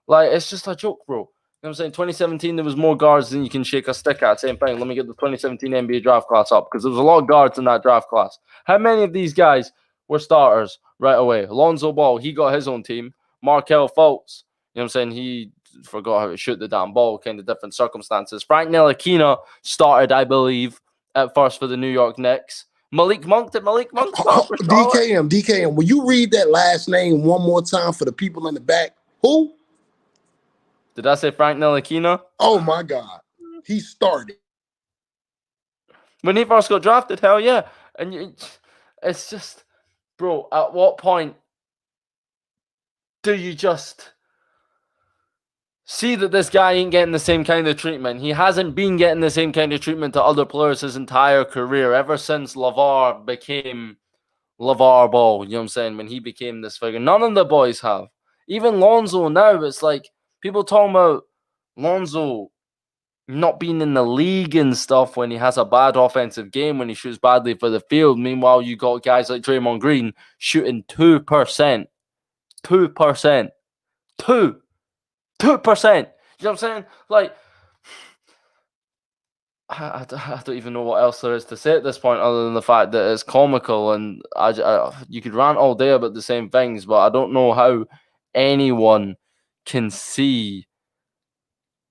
Like, it's just a joke, bro. You know what I'm saying? 2017, there was more guards than you can shake a stick at. Same thing. Let me get the 2017 NBA draft class up, because there was a lot of guards in that draft class. How many of these guys were starters right away? Lonzo Ball, he got his own team. Markelle Fultz, you know what I'm saying? He forgot how to shoot the damn ball, kind of different circumstances. Frank Ntilikina started, I believe, at first for the New York Knicks. Malik Monk, did Malik Monk start for Charlotte? DKM, will you read that last name one more time for the people in the back? Who? Did I say Frank Ntilikina? Oh, my God. He started. When he first got drafted, hell yeah. And it's just, bro, at what point do you just see that this guy ain't getting the same kind of treatment? He hasn't been getting the same kind of treatment to other players his entire career, ever since LeVar became LeVar Ball, you know what I'm saying? When he became this figure. None of the boys have. Even Lonzo now, it's like people talking about Lonzo not being in the league and stuff when he has a bad offensive game, when he shoots badly for the field. Meanwhile, you got guys like Draymond Green shooting 2%. 2%. 2%. You know what I'm saying? Like, I don't even know what else there is to say at this point other than the fact that it's comical, and you could rant all day about the same things, but I don't know how anyone can see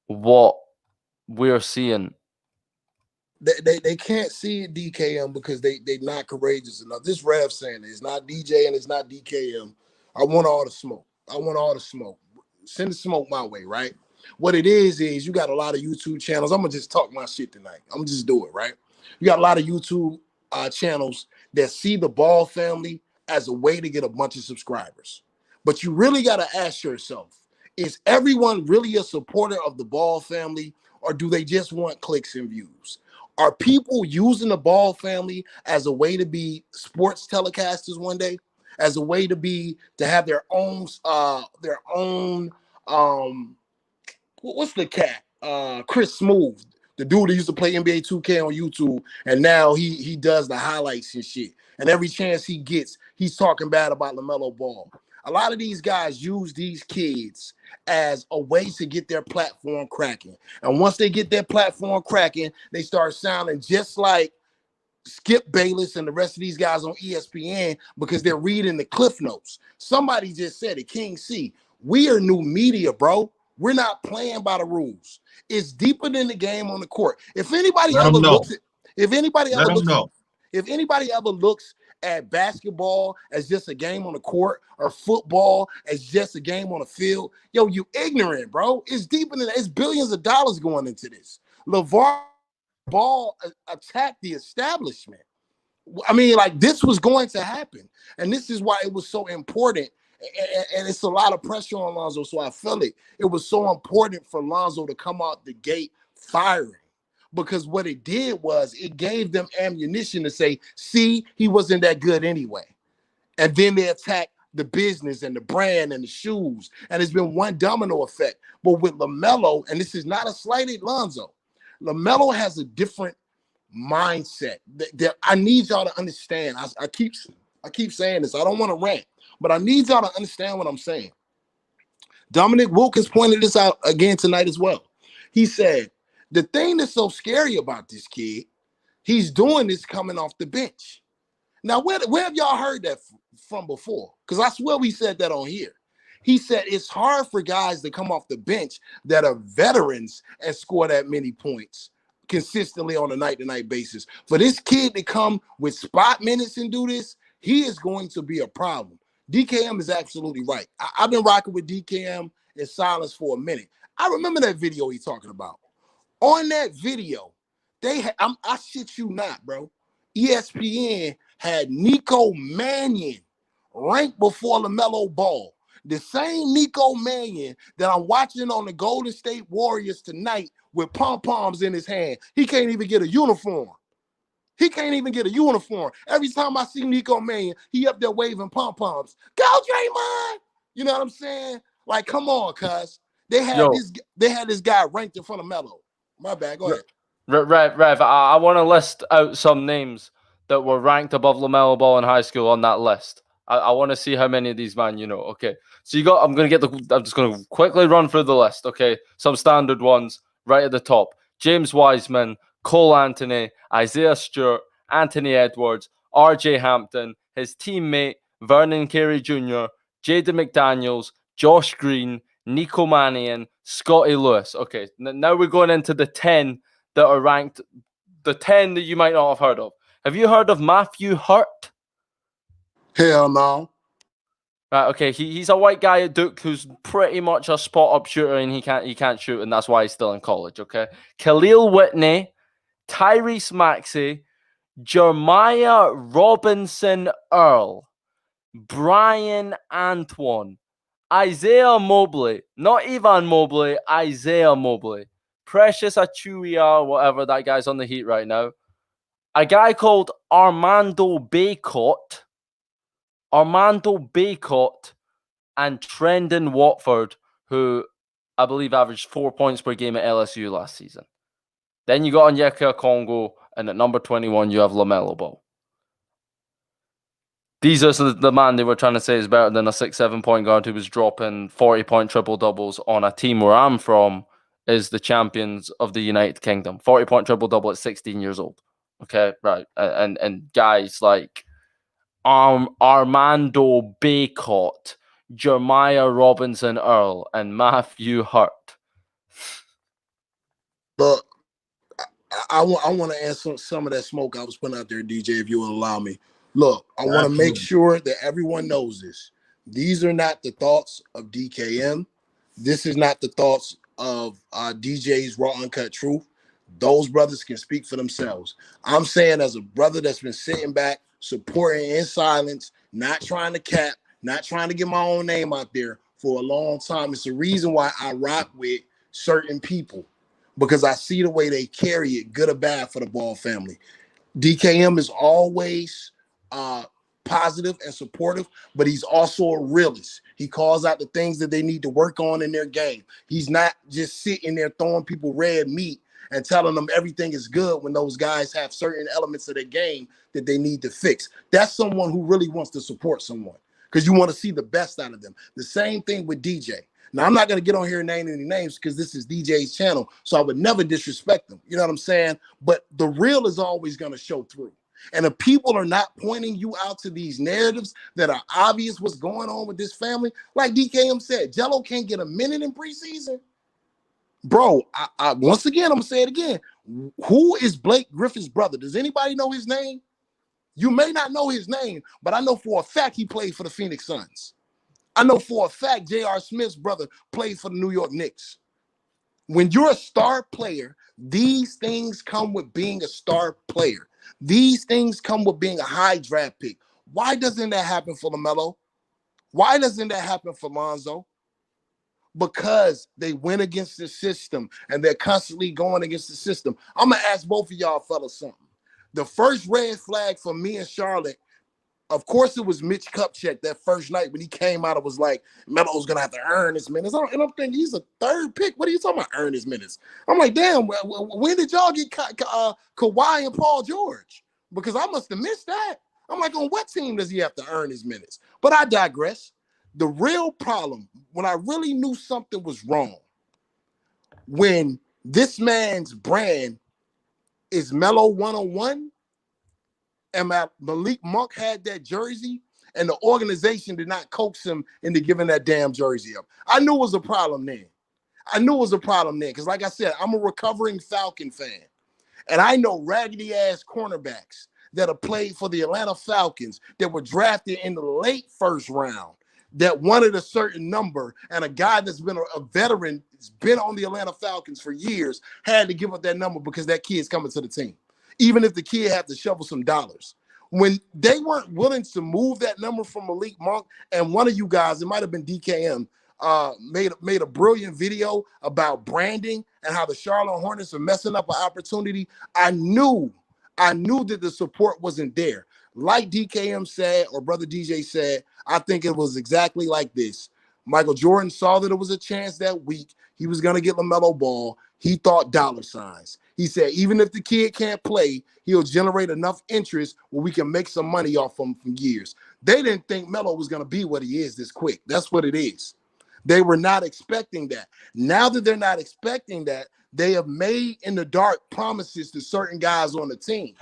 what we're seeing. They can't see it, DKM, because they're not courageous enough. This Rev saying it's not DJ and it's not DKM. I want all the smoke. I want all the smoke. Send the smoke my way, right? What it is you got a lot of YouTube channels. I'm gonna just talk my shit tonight. I'm gonna just do it, right? You got a lot of YouTube channels that see the Ball family as a way to get a bunch of subscribers. But you really got to ask yourself, is everyone really a supporter of the Ball family, or do they just want clicks and views? Are people using the Ball family as a way to be sports telecasters one day, as a way to have their own what's the cat? Chris Smooth, the dude that used to play NBA 2K on YouTube, and now he does the highlights and shit. And every chance he gets, he's talking bad about LaMelo Ball. A lot of these guys use these kids as a way to get their platform cracking. And once they get their platform cracking, they start sounding just like Skip Bayless and the rest of these guys on ESPN because they're reading the cliff notes. Somebody just said it, King C. We are new media, bro. We're not playing by the rules. It's deeper than the game on the court. If anybody ever looks at basketball as just a game on the court or football as just a game on the field, yo, you ignorant, bro. It's deeper than that. It's billions of dollars going into this. LeVar Ball attacked the establishment. I mean, like, this was going to happen. And this is why it was so important. And it's a lot of pressure on Lonzo, so I feel it. It was so important for Lonzo to come out the gate firing. Because what it did was it gave them ammunition to say, see, he wasn't that good anyway. And then they attacked the business and the brand and the shoes. And it's been one domino effect. But with LaMelo, and this is not a slight at Lonzo, LaMelo has a different mindset that I need y'all to understand. I keep saying this. I don't want to rant, but I need y'all to understand what I'm saying. Dominic Wilkins pointed this out again tonight as well. He said, the thing that's so scary about this kid, he's doing this coming off the bench. Now, where have y'all heard that from before? Because I swear we said that on here. He said it's hard for guys to come off the bench that are veterans and score that many points consistently on a night-to-night basis. For this kid to come with spot minutes and do this, he is going to be a problem. DKM is absolutely right. I've been rocking with DKM in silence for a minute. I remember that video he's talking about. On that video, I shit you not, bro. ESPN had Nico Mannion ranked before LaMelo Ball. The same Nico Mannion that I'm watching on the Golden State Warriors tonight with pom-poms in his hand. He can't even get a uniform. Every time I see Nico Mannion, he up there waving pom-poms. Go, Draymond! You know what I'm saying? Like, come on, cuz. They had this guy ranked in front of Melo. My bad. Go ahead. Rev, I want to list out some names that were ranked above LaMelo Ball in high school on that list. I want to see how many of these, man, you know. Okay. So I'm just going to quickly run through the list. Okay. Some standard ones right at the top. James Wiseman, Cole Anthony, Isaiah Stewart, Anthony Edwards, RJ Hampton, his teammate, Vernon Carey Jr., Jaden McDaniels, Josh Green, Nico Mannion, Scotty Lewis. Okay. Now we're going into the 10 that are ranked, the 10 that you might not have heard of. Have you heard of Matthew Hurt? Hell no. Right, okay, he's a white guy at Duke who's pretty much a spot-up shooter, and he can't shoot, and that's why he's still in college, okay? Khalil Whitney, Tyrese Maxey, Jeremiah Robinson Earl, Brian Antoine, Isaiah Mobley, not Evan Mobley, Isaiah Mobley, Precious Achiuwa, whatever, that guy's on the Heat right now, a guy called Armando Bacot, and Trendon Watford, who I believe averaged 4 points per game at LSU last season. Then you got Onyeka Congo, and at number 21, you have LaMelo Ball. These are the man they were trying to say is better than a 6'7" point guard who was dropping 40-point triple-doubles on a team where I'm from is the champions of the United Kingdom. 40-point triple-double at 16 years old. Okay, right. And guys like Armando Bacot, Jeremiah Robinson Earl, and Matthew Hurt. Look, I want to answer some of that smoke I was putting out there, DJ, if you will allow me. Look, I want to make sure that everyone knows this. These are not the thoughts of DKM. This is not the thoughts of DJ's Raw Uncut Truth. Those brothers can speak for themselves. I'm saying as a brother that's been sitting back, supporting in silence, not trying to cap, not trying to get my own name out there for a long time. It's the reason why I rock with certain people, because I see the way they carry it, good or bad, for the Ball family. DKM is always positive and supportive, but he's also a realist. He calls out the things that they need to work on in their game. He's not just sitting there throwing people red meat and telling them everything is good when those guys have certain elements of their game that they need to fix. That's someone who really wants to support someone, because you want to see the best out of them. The same thing with DJ. Now, I'm not going to get on here and name any names because this is DJ's channel, so I would never disrespect them. You know what I'm saying? But the real is always going to show through. And if people are not pointing you out to these narratives that are obvious what's going on with this family, like DKM said, Jello can't get a minute in preseason. Bro, I once again, I'm going to say it again. Who is Blake Griffin's brother? Does anybody know his name? You may not know his name, but I know for a fact he played for the Phoenix Suns. I know for a fact J.R. Smith's brother played for the New York Knicks. When you're a star player, these things come with being a star player. These things come with being a high draft pick. Why doesn't that happen for LaMelo? Why doesn't that happen for Lonzo? Because they went against the system and they're constantly going against the system. I'm going to ask both of y'all fellas something. The first red flag for me and Charlotte, of course, it was Mitch Kupchak that first night when he came out. It was like, Melo's going to have to earn his minutes. And I'm thinking, he's a third pick. What are you talking about, earn his minutes? I'm like, damn, when did y'all get Kawhi and Paul George? Because I must have missed that. I'm like, on what team does he have to earn his minutes? But I digress. The real problem, when I really knew something was wrong, when this man's brand is Melo 101, and Malik Monk had that jersey, and the organization did not coax him into giving that damn jersey up. I knew it was a problem then. Because like I said, I'm a recovering Falcon fan. And I know raggedy-ass cornerbacks that have played for the Atlanta Falcons that were drafted in the late first round that wanted a certain number, and a guy that's been a veteran, that's been on the Atlanta Falcons for years, had to give up that number because that kid's coming to the team, even if the kid had to shovel some dollars. When they weren't willing to move that number from Malik Monk, and one of you guys, it might have been DKM, made a brilliant video about branding and how the Charlotte Hornets are messing up an opportunity, I knew that the support wasn't there. Like DKM said, or Brother DJ said, I think it was exactly like this. Michael Jordan saw that it was a chance that week. He was going to get LaMelo Ball. He thought dollar signs. He said, even if the kid can't play, he'll generate enough interest where we can make some money off him for years. They didn't think Melo was going to be what he is this quick. That's what it is. They were not expecting that. Now that they're not expecting that, they have made in the dark promises to certain guys on the team.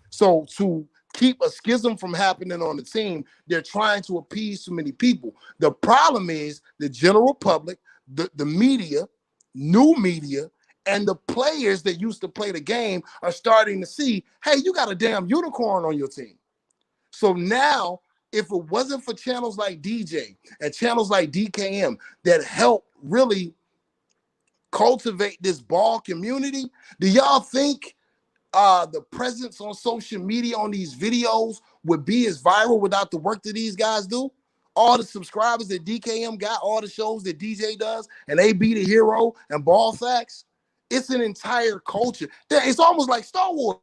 So to keep a schism from happening on the team, they're trying to appease too many people. The problem is the general public, the media, new media, and the players that used to play the game are starting to see, hey, you got a damn unicorn on your team. So now, if it wasn't for channels like DJ and channels like DKM that help really cultivate this ball community, do y'all think the presence on social media on these videos would be as viral without the work that these guys do? All the subscribers that DKM got, all the shows that DJ does, and they be the hero and Ball Facts. It's an entire culture. It's almost like Star Wars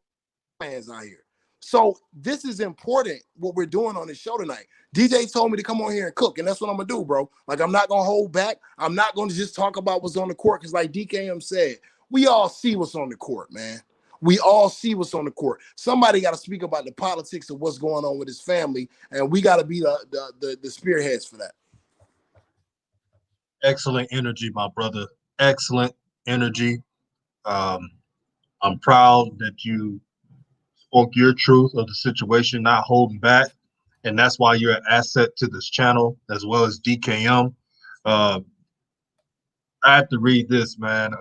fans out here. So this is important, what we're doing on this show tonight. DJ told me to come on here and cook, and that's what I'm going to do, bro. Like, I'm not going to hold back. I'm not going to just talk about what's on the court, because like DKM said, we all see what's on the court, man. We all see what's on the court. Somebody got to speak about the politics of what's going on with his family, and we got to be the spearheads for that. Excellent energy, my brother. Excellent energy. I'm proud that you spoke your truth of the situation, not holding back. And that's why you're an asset to this channel, as well as DKM. I have to read this, man.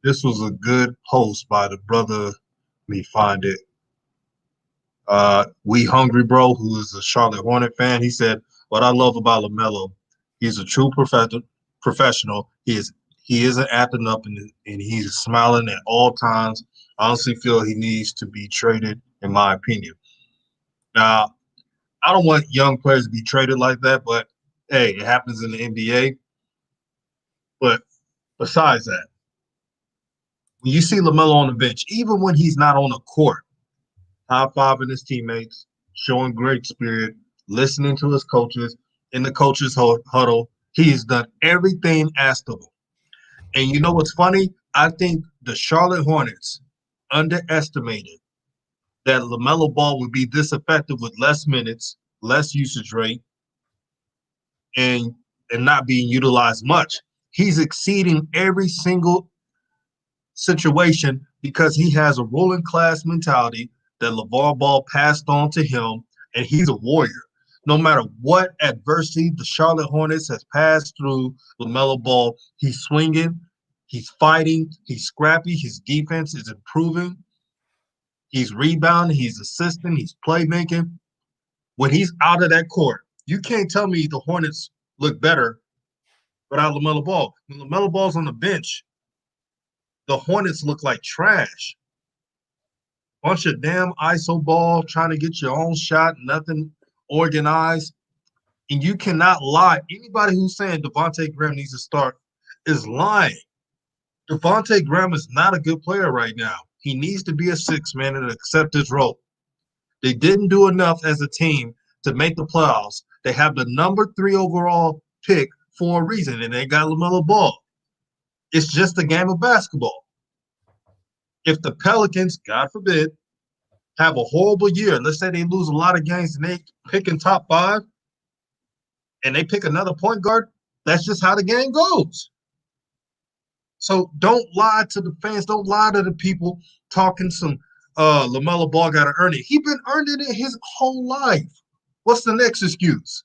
This was a good post by the brother. Let me find it. We Hungry Bro, who is a Charlotte Hornet fan. He said, "What I love about LaMelo, he's a true professional. He isn't acting up, and he's smiling at all times. I honestly feel he needs to be traded, in my opinion." Now, I don't want young players to be traded like that, but hey, it happens in the NBA. But besides that, when you see LaMelo on the bench, even when he's not on the court, high-fiving his teammates, showing great spirit, listening to his coaches in the coaches' huddle, he has done everything asked of him. And you know what's funny? I think the Charlotte Hornets underestimated that LaMelo Ball would be this effective with less minutes, less usage rate, and not being utilized much. He's exceeding every single situation because he has a ruling class mentality that LeVar Ball passed on to him, and he's a warrior. No matter what adversity the Charlotte Hornets has passed through, LaMelo Ball, he's swinging, he's fighting, he's scrappy, his defense is improving, he's rebounding, he's assisting, he's playmaking. When he's out of that court, you can't tell me the Hornets look better without LaMelo Ball. When LaMelo Ball's on the bench, the Hornets look like trash. Bunch of damn ISO ball, trying to get your own shot, nothing organized. And you cannot lie. Anybody who's saying Devontae Graham needs to start is lying. Devontae Graham is not a good player right now. He needs to be a six-man and accept his role. They didn't do enough as a team to make the playoffs. They have the number 3 overall pick for a reason, and they got LaMelo Ball. It's just a game of basketball. If the Pelicans, God forbid, have a horrible year, let's say they lose a lot of games and they pick in top 5, and they pick another point guard, that's just how the game goes. So don't lie to the fans. Don't lie to the people talking some LaMelo Ball got to earn it. He's been earning it his whole life. What's the next excuse?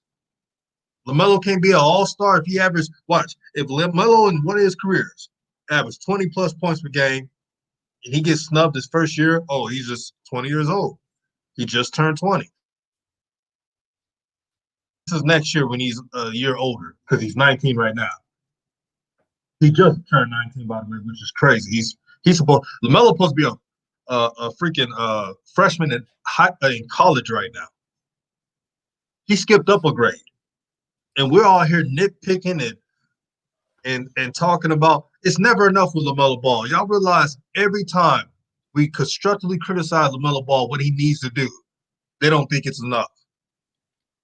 LaMelo can't be an all-star if he averaged, watch, if LaMelo in one of his careers averaged 20-plus points per game and he gets snubbed his first year, oh, he's just 20 years old. He just turned 20. This is next year when he's a year older because he's 19 right now. He just turned 19, by the way, which is crazy. LaMelo supposed to be a freaking freshman in college right now. He skipped up a grade. And we're all here nitpicking and talking about it's never enough with LaMelo Ball. Y'all realize every time we constructively criticize LaMelo Ball what he needs to do, they don't think it's enough.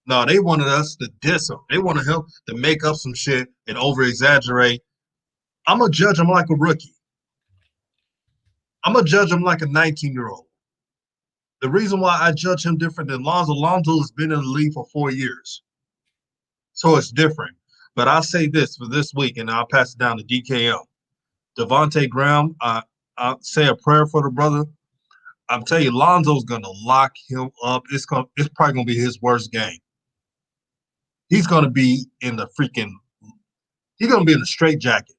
No, they wanted us to diss him. They wanted him to make up some shit and over-exaggerate. I'm going to judge him like a rookie. I'm going to judge him like a 19-year-old. The reason why I judge him different than Lonzo has been in the league for 4 years. So it's different. But I'll say this for this week, and I'll pass it down to DKM. Devontae Graham, I'll say a prayer for the brother. I'm telling you, Lonzo's going to lock him up. It's probably going to be his worst game. He's going to be in the he's going to be in a straitjacket.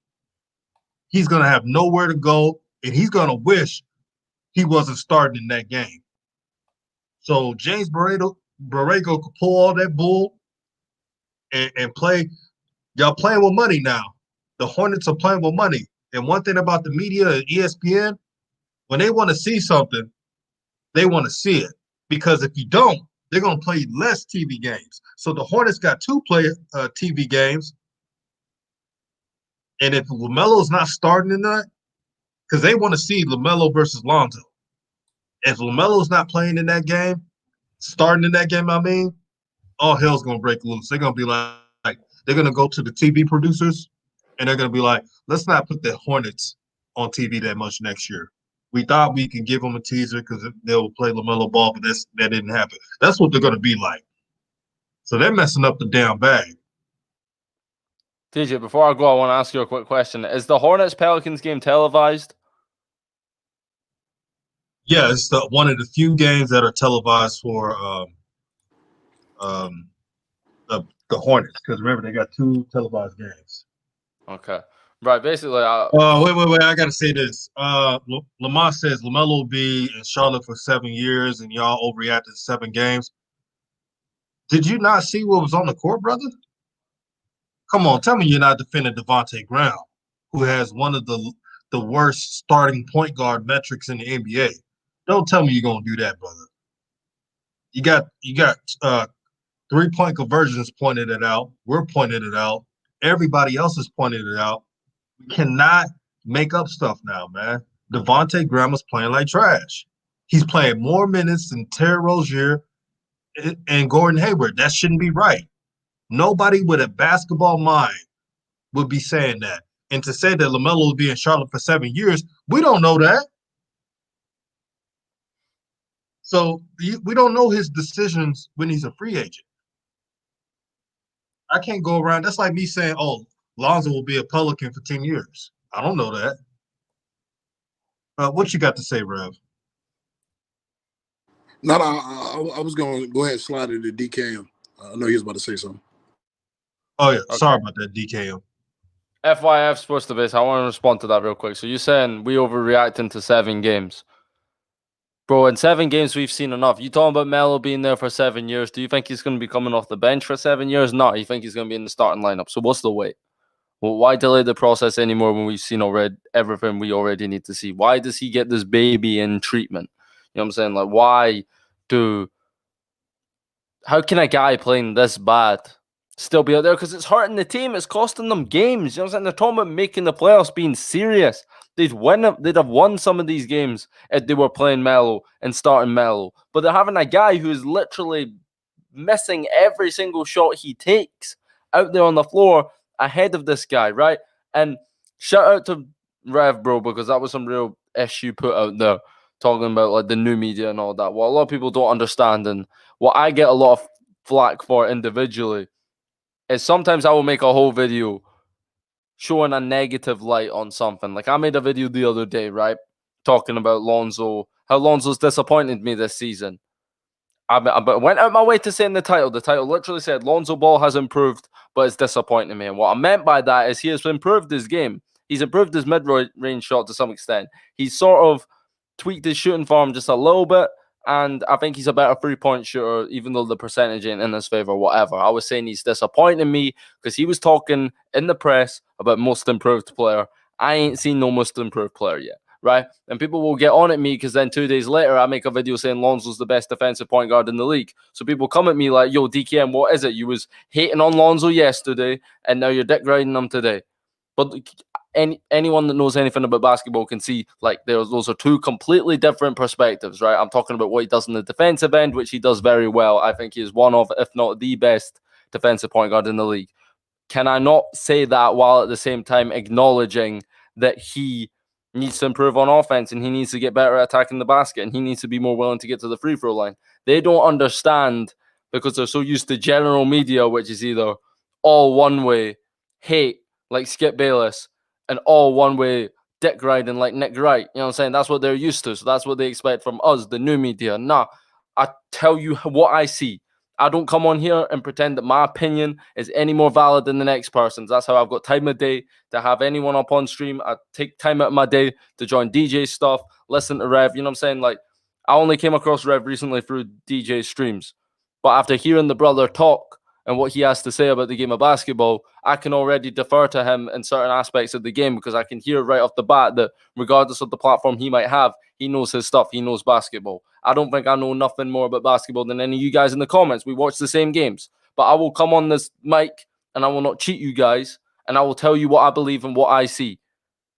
He's going to have nowhere to go, and he's going to wish he wasn't starting in that game. So James Borrego could pull all that bull and play. Y'all playing with money now. The Hornets are playing with money. And one thing about the media and ESPN, when they want to see something, they want to see it. Because if you don't, they're going to play less TV games. So the Hornets got 2 TV games. And if LaMelo's not starting in that, because they want to see LaMelo versus Lonzo. If LaMelo's not playing in that game, starting in that game, all hell's going to break loose. They're going to be like, they're going to go to the TV producers, and they're going to be like, let's not put the Hornets on TV that much next year. We thought we could give them a teaser because they'll play LaMelo Ball, but that didn't happen. That's what they're going to be like. So they're messing up the damn bag. TJ, before I go, I want to ask you a quick question. Is the Hornets-Pelicans game televised? Yeah, it's one of the few games that are televised for the Hornets, because remember they got 2 televised games. Okay. Right, basically, Wait. I gotta say this. Lamar says LaMelo will be in Charlotte for 7 years, and y'all overreacted to 7 games. Did you not see what was on the court, brother? Come on, tell me you're not defending Devontae Graham, who has one of the worst starting point guard metrics in the NBA. Don't tell me you're gonna do that, brother. You got 3-point conversions pointed it out. We're pointing it out. Everybody else is pointing it out. We cannot make up stuff now, man. Devontae Graham is playing like trash. He's playing more minutes than Terry Rozier and Gordon Hayward. That shouldn't be right. Nobody with a basketball mind would be saying that. And to say that LaMelo will be in Charlotte for 7 years, we don't know that. So we don't know his decisions when he's a free agent. I can't go around. That's like me saying, oh, Lonzo will be a Pelican for 10 years. I don't know that. What you got to say, Rev? No, I was going to go ahead and slide it to DKM. I know he was about to say something. Oh, yeah. Okay. Sorry about that, DKM. FYF Sports Debates, I want to respond to that real quick. So you're saying we overreacting to 7 games. Bro, in 7 games, we've seen enough. You talking about Melo being there for 7 years. Do you think he's going to be coming off the bench for 7 years? No, you think he's going to be in the starting lineup. So what's the wait? Well, why delay the process anymore when we've seen already everything we already need to see? Why does he get this baby in treatment? You know what I'm saying? Like, how can a guy playing this bad still be out there? Because it's hurting the team. It's costing them games. You know what I'm saying? They're talking about making the playoffs, being serious. They'd have won some of these games if they were playing Melo and starting Melo. But they're having a guy who is literally missing every single shot he takes out there on the floor ahead of this guy, right? And shout out to Rev, bro, because that was some real issue put out there, talking about like the new media and all that. What a lot of people don't understand, and what I get a lot of flack for individually, is sometimes I will make a whole video showing a negative light on something. Like I made a video the other day, right? Talking about Lonzo, how Lonzo's disappointed me this season. I went out my way to say in the title. The title literally said Lonzo Ball has improved, but it's disappointing me. And what I meant by that is he has improved his game. He's improved his mid-range shot to some extent. He's sort of tweaked his shooting form just a little bit. And I think he's a better 3-point shooter, even though the percentage ain't in his favor, whatever. I was saying he's disappointing me because he was talking in the press about most improved player. I ain't seen no most improved player yet, right? And people will get on at me because then 2 days later, I make a video saying Lonzo's the best defensive point guard in the league. So people come at me like, yo, DKM, what is it? You was hating on Lonzo yesterday, and now you're dick riding him today. But anyone that knows anything about basketball can see like those are 2 completely different perspectives, right? I'm talking about what he does in the defensive end, which he does very well. I think he is one of, if not the best defensive point guard in the league. Can I not say that while at the same time acknowledging that he needs to improve on offense and he needs to get better at attacking the basket and he needs to be more willing to get to the free throw line? They don't understand because they're so used to general media, which is either all one way hate like Skip Bayless and all one way dick riding like Nick Wright. You know what I'm saying? That's what they're used to. So that's what they expect from us, the new media. Nah, I tell you what I see. I don't come on here and pretend that my opinion is any more valid than the next person's. That's how I've got time of day to have anyone up on stream. I take time out of my day to join DJ stuff, listen to Rev. You know what I'm saying? Like, I only came across Rev recently through DJ streams. But after hearing the brother talk and what he has to say about the game of basketball, I can already defer to him in certain aspects of the game because I can hear right off the bat that regardless of the platform he might have, he knows his stuff. He knows basketball. I don't think I know nothing more about basketball than any of you guys in the comments. We watch the same games. But I will come on this mic and I will not cheat you guys. And I will tell you what I believe and what I see.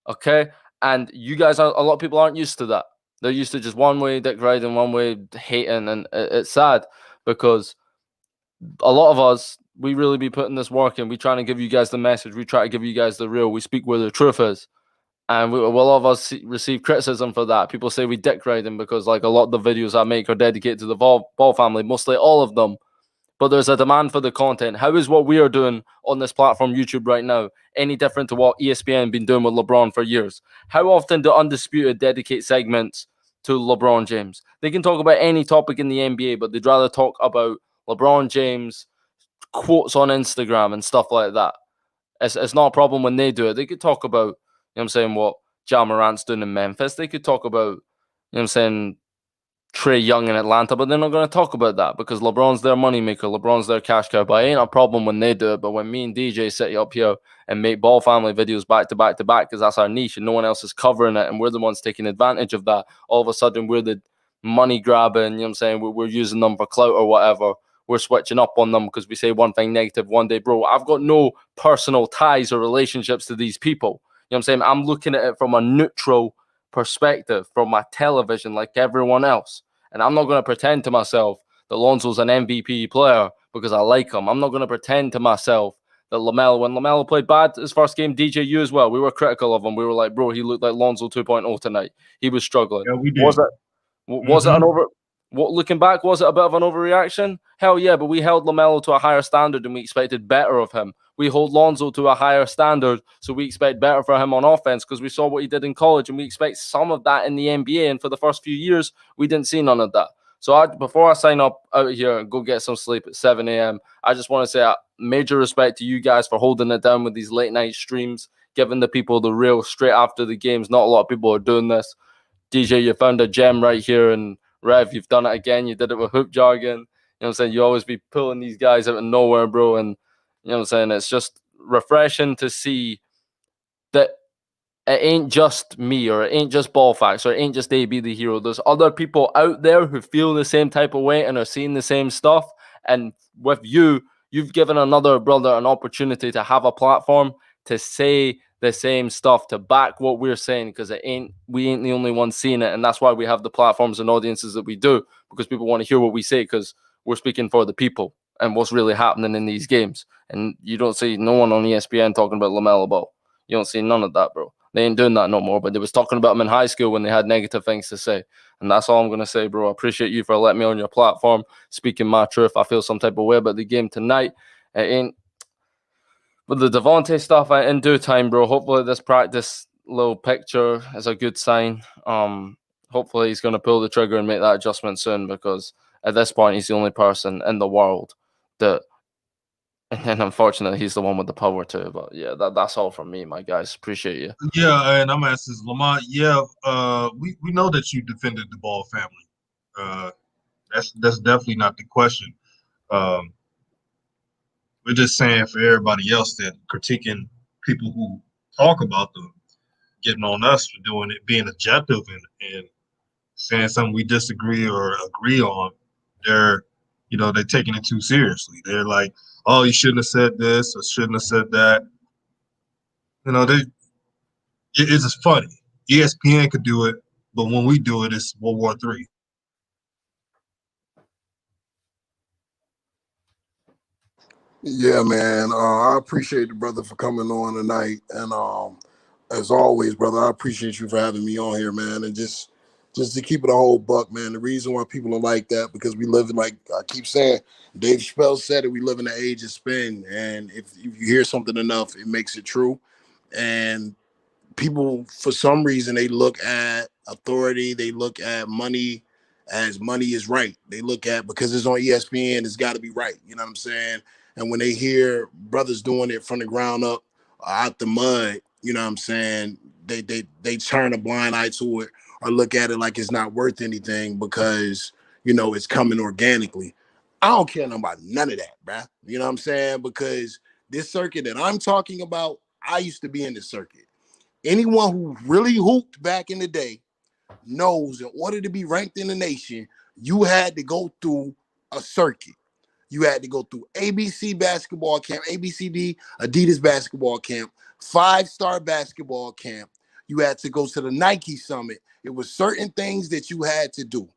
Okay? And you guys, a lot of people aren't used to that. They're used to just one way dick riding, one way hating. And it's sad because a lot of us, we really be putting this work in. We trying to give you guys the message. We try to give you guys the real. We speak where the truth is. And a lot of us receive criticism for that. People say we dick riding because like a lot of the videos I make are dedicated to the Ball family, mostly all of them. But there's a demand for the content. How is what we are doing on this platform, YouTube, right now, any different to what ESPN been doing with LeBron for years? How often do Undisputed dedicate segments to LeBron James? They can talk about any topic in the NBA, but they'd rather talk about LeBron James quotes on Instagram and stuff like that. It's not a problem when they do it. They could talk about, you know what I'm saying, what Ja Morant's doing in Memphis. They could talk about, you know what I'm saying, Trae Young in Atlanta, but they're not going to talk about that because LeBron's their moneymaker. LeBron's their cash cow. But it ain't a problem when they do it. But when me and DJ sit up here and make ball family videos back to back to back because that's our niche and no one else is covering it and we're the ones taking advantage of that, all of a sudden we're the money grabbing, you know what I'm saying? We're using them for clout or whatever. We're switching up on them because we say one thing negative one day. Bro, I've got no personal ties or relationships to these people. You know what I'm saying? I'm looking at it from a neutral perspective, from my television like everyone else. And I'm not going to pretend to myself that Lonzo's an MVP player because I like him. I'm not going to pretend to myself that LaMelo, when LaMelo played bad his first game, DJU as well, we were critical of him. We were like, bro, he looked like Lonzo 2.0 tonight. He was struggling. Yeah, we did. Was it an over? What, looking back, was it a bit of an overreaction? Hell yeah, but we held LaMelo to a higher standard and we expected better of him. We hold Lonzo to a higher standard, so we expect better for him on offense because we saw what he did in college and we expect some of that in the NBA. And for the first few years, we didn't see none of that. So before I sign up out here and go get some sleep at 7 a.m., I just want to say major respect to you guys for holding it down with these late night streams, giving the people the real straight after the games. Not a lot of people are doing this. DJ, you found a gem right here, and Rev, you've done it again. You did it with hoop jargon. You know what I'm saying? You always be pulling these guys out of nowhere, bro. And you know what I'm saying? It's just refreshing to see that it ain't just me or it ain't just ball facts or it ain't just AB the hero. There's other people out there who feel the same type of way and are seeing the same stuff. And with you, you've given another brother an opportunity to have a platform to say the same stuff, to back what we're saying, because we ain't the only ones seeing it. And that's why we have the platforms and audiences that we do, because people want to hear what we say, because we're speaking for the people and what's really happening in these games. And you don't see no one on ESPN talking about LaMelo Ball. You don't see none of that, bro. They ain't doing that no more, but they was talking about him in high school when they had negative things to say. And that's all I'm going to say, bro. I appreciate you for letting me on your platform, speaking my truth. I feel some type of way about the game tonight. It ain't. But the Devontae stuff, in due time, bro. Hopefully this practice little picture is a good sign. Hopefully he's going to pull the trigger and make that adjustment soon, because at this point he's the only person in the world that. And unfortunately, he's the one with the power too. But yeah, that's all from me, my guys. Appreciate you. Yeah, and I'm asking Lamont. Yeah, we know that you defended the Ball family. That's definitely not the question. We're just saying for everybody else that critiquing people who talk about them, getting on us for doing it, being objective and saying something we disagree or agree on, they're taking it too seriously. They're like, oh, you shouldn't have said this or shouldn't have said that. It's just funny. ESPN could do it, but when we do it, it's World War III. Yeah, man. I appreciate the brother for coming on tonight, and as always, brother, I appreciate you for having me on here, man. And just to keep it a whole buck, man. The reason why people are like that, because we live in, like I keep saying, Dave Chappelle said it, we live in the age of spin, and if you hear something enough, it makes it true. And people, for some reason, they look at authority, they look at money as money is right. They look at, because it's on ESPN, it's got to be right. You know what I'm saying? And when they hear brothers doing it from the ground up, out the mud, you know what I'm saying, they turn a blind eye to it or look at it like it's not worth anything because, it's coming organically. I don't care about none of that, bruh. You know what I'm saying? Because this circuit that I'm talking about, I used to be in this circuit. Anyone who really hooped back in the day knows in order to be ranked in the nation, you had to go through a circuit. You had to go through ABC basketball camp, ABCD, Adidas basketball camp, 5-star basketball camp. You had to go to the Nike Summit. It was certain things that you had to do.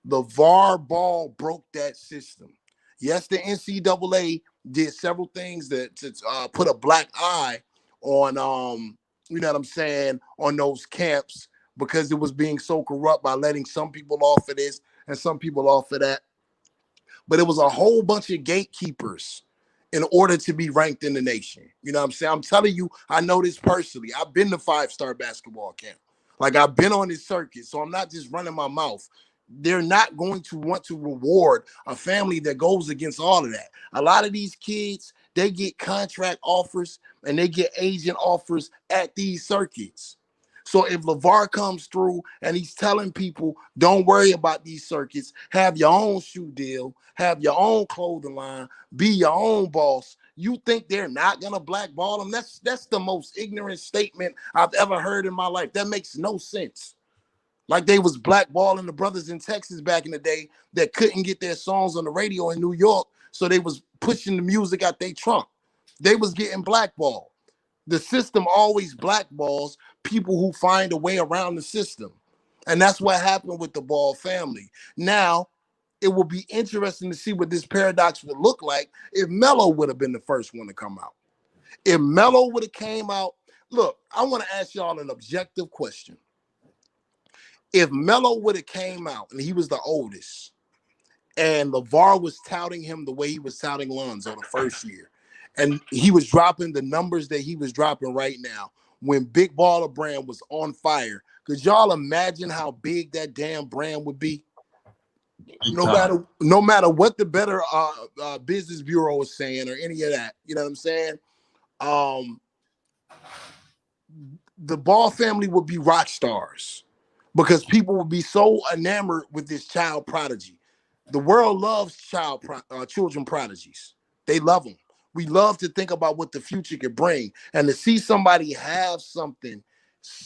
The VAR ball broke that system. Yes, the NCAA did several things to put a black eye on, you know what I'm saying, on those camps, because it was being so corrupt by letting some people off of this and some people off of that. But it was a whole bunch of gatekeepers in order to be ranked in the nation. You know what I'm saying? I'm telling you, I know this personally. I've been to 5-star basketball camp. Like, I've been on this circuit, so I'm not just running my mouth. They're not going to want to reward a family that goes against all of that. A lot of these kids, they get contract offers and they get agent offers at these circuits. So if LeVar comes through and he's telling people, don't worry about these circuits, have your own shoe deal, have your own clothing line, be your own boss, you think they're not gonna blackball him? That's the most ignorant statement I've ever heard in my life. That makes no sense. Like they was blackballing the brothers in Texas back in the day that couldn't get their songs on the radio in New York, so they was pushing the music out their trunk. They was getting blackballed. The system always blackballs people who find a way around the system. And that's what happened with the Ball family. Now, it will be interesting to see what this paradox would look like if Melo would have been the first one to come out. If Melo would have came out, look, I want to ask y'all an objective question. If Melo would have came out and he was the oldest, and LeVar was touting him the way he was touting Lonzo the first year, and he was dropping the numbers that he was dropping right now when Big Baller brand was on fire, could y'all imagine how big that damn brand would be? No matter what the Better Business Bureau is saying or any of that, you know what I'm saying? The Ball family would be rock stars because people would be so enamored with this child prodigy. The world loves children prodigies. They love them. We love to think about what the future could bring, and to see somebody have something,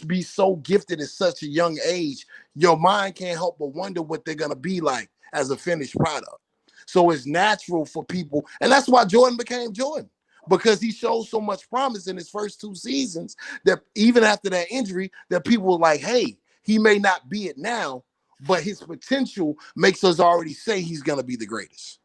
be so gifted at such a young age, your mind can't help but wonder what they're gonna be like as a finished product. So it's natural for people, and that's why Jordan became Jordan, because he showed so much promise in his first 2 seasons that even after that injury, that people were like, hey, he may not be it now, but his potential makes us already say he's gonna be the greatest.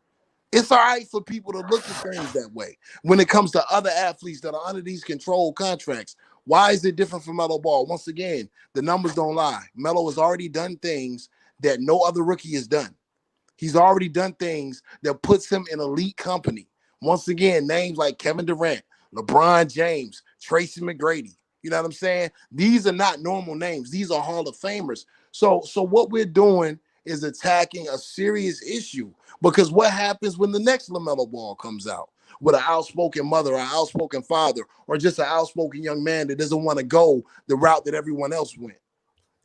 It's all right for people to look at things that way. When it comes to other athletes that are under these controlled contracts, why is it different from Melo Ball? Once again, the numbers don't lie. Melo has already done things that no other rookie has done. He's already done things that puts him in elite company. Once again, names like Kevin Durant, LeBron James, Tracy McGrady. You know what I'm saying? These are not normal names. These are Hall of Famers. So what we're doing is attacking a serious issue, because what happens when the next LaMelo Ball comes out with an outspoken mother, or an outspoken father, or just an outspoken young man that doesn't want to go the route that everyone else went,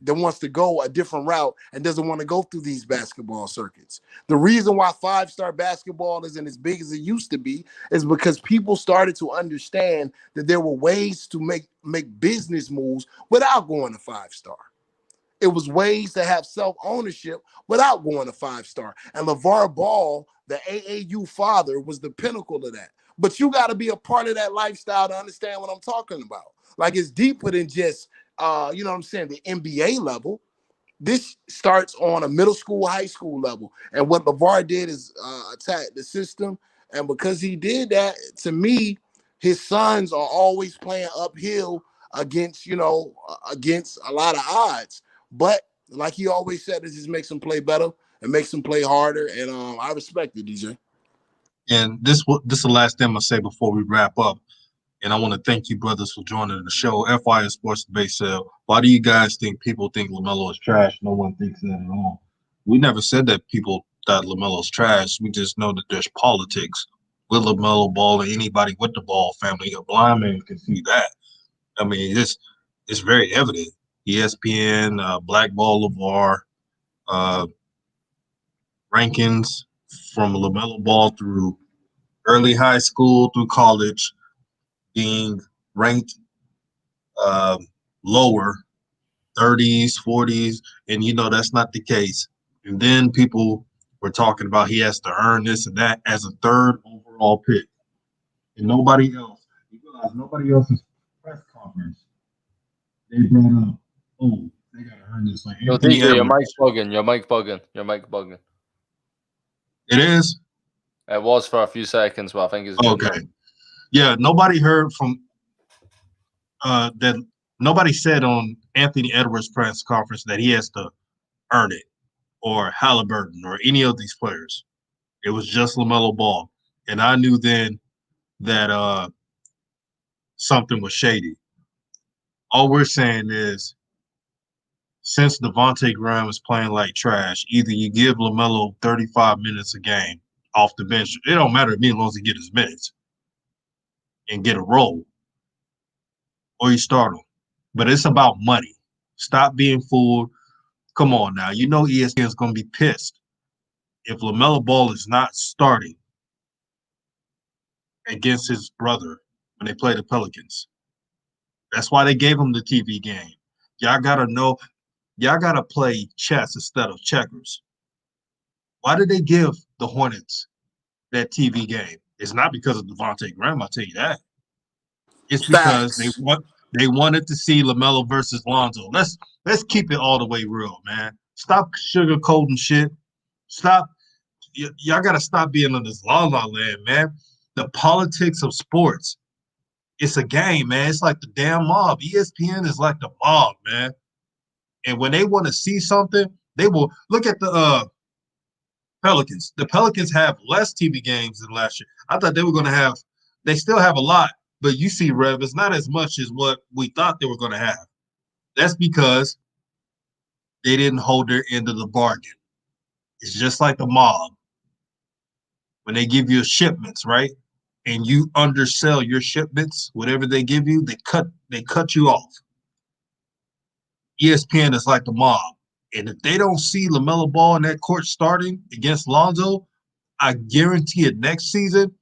that wants to go a different route and doesn't want to go through these basketball circuits? The reason why 5-star basketball isn't as big as it used to be is because people started to understand that there were ways to make business moves without going to 5-star. It was ways to have self-ownership without going to 5-star. And LeVar Ball, the AAU father, was the pinnacle of that. But you got to be a part of that lifestyle to understand what I'm talking about. Like, it's deeper than just, you know what I'm saying, the NBA level. This starts on a middle school, high school level. And what LeVar did is attack the system. And because he did that, to me, his sons are always playing uphill against, against a lot of odds. But like he always said, it just makes them play better and makes them play harder. And I respect it, DJ. And this is the last thing I'm gonna say before we wrap up. And I want to thank you, brothers, for joining the show. FIS Sports Debate Sale. Why do you guys think people think LaMelo is trash? No one thinks that at all. We never said that people thought LaMelo's trash. We just know that there's politics with LaMelo Ball and anybody with the Ball family. A blind man can see that. I mean, it's very evident. ESPN, blackball LeVar, rankings from LaMelo Ball through early high school through college, being ranked lower, 30s, 40s, and that's not the case. And then people were talking about he has to earn this and that as a 3rd overall pick. And nobody else, you realize nobody else's press conference, they brought up, oh, they got to earn this. Like Yo, DJ, your mic's bugging. Your mic bugging. It is? It was for a few seconds, but I think it's okay. Now. Yeah, nobody heard from that. Nobody said on Anthony Edwards' press conference that he has to earn it, or Halliburton, or any of these players. It was just LaMelo Ball, and I knew then that something was shady. All we're saying is, since Devontae Graham is playing like trash, either you give LaMelo 35 minutes a game off the bench. It don't matter to me as long as he get his minutes. and get a role, or you start him. But it's about money. Stop being fooled. Come on now. You know ESPN is going to be pissed if LaMelo Ball is not starting against his brother when they play the Pelicans. That's why they gave him the TV game. Y'all got to know, y'all got to play chess instead of checkers. Why did they give the Hornets that TV game? It's not because of Devontae Graham, I'll tell you that. It's because Facts. they wanted to see LaMelo versus Lonzo. Let's keep it all the way real, man. Stop sugarcoating shit. Stop. Y'all got to stop being in this la la land, man. The politics of sports. It's a game, man. It's like the damn mob. ESPN is like the mob, man. And when they want to see something, they will look at the Pelicans. The Pelicans have less TV games than last year. I thought they were going to have. They still have a lot, but you see, Rev, it's not as much as what we thought they were going to have. That's because they didn't hold their end of the bargain. It's just like the mob. When they give you shipments, right? And you undersell your shipments, whatever they give you, they cut you off. ESPN is like the mob. And if they don't see LaMelo Ball in that court starting against Lonzo, I guarantee it next season,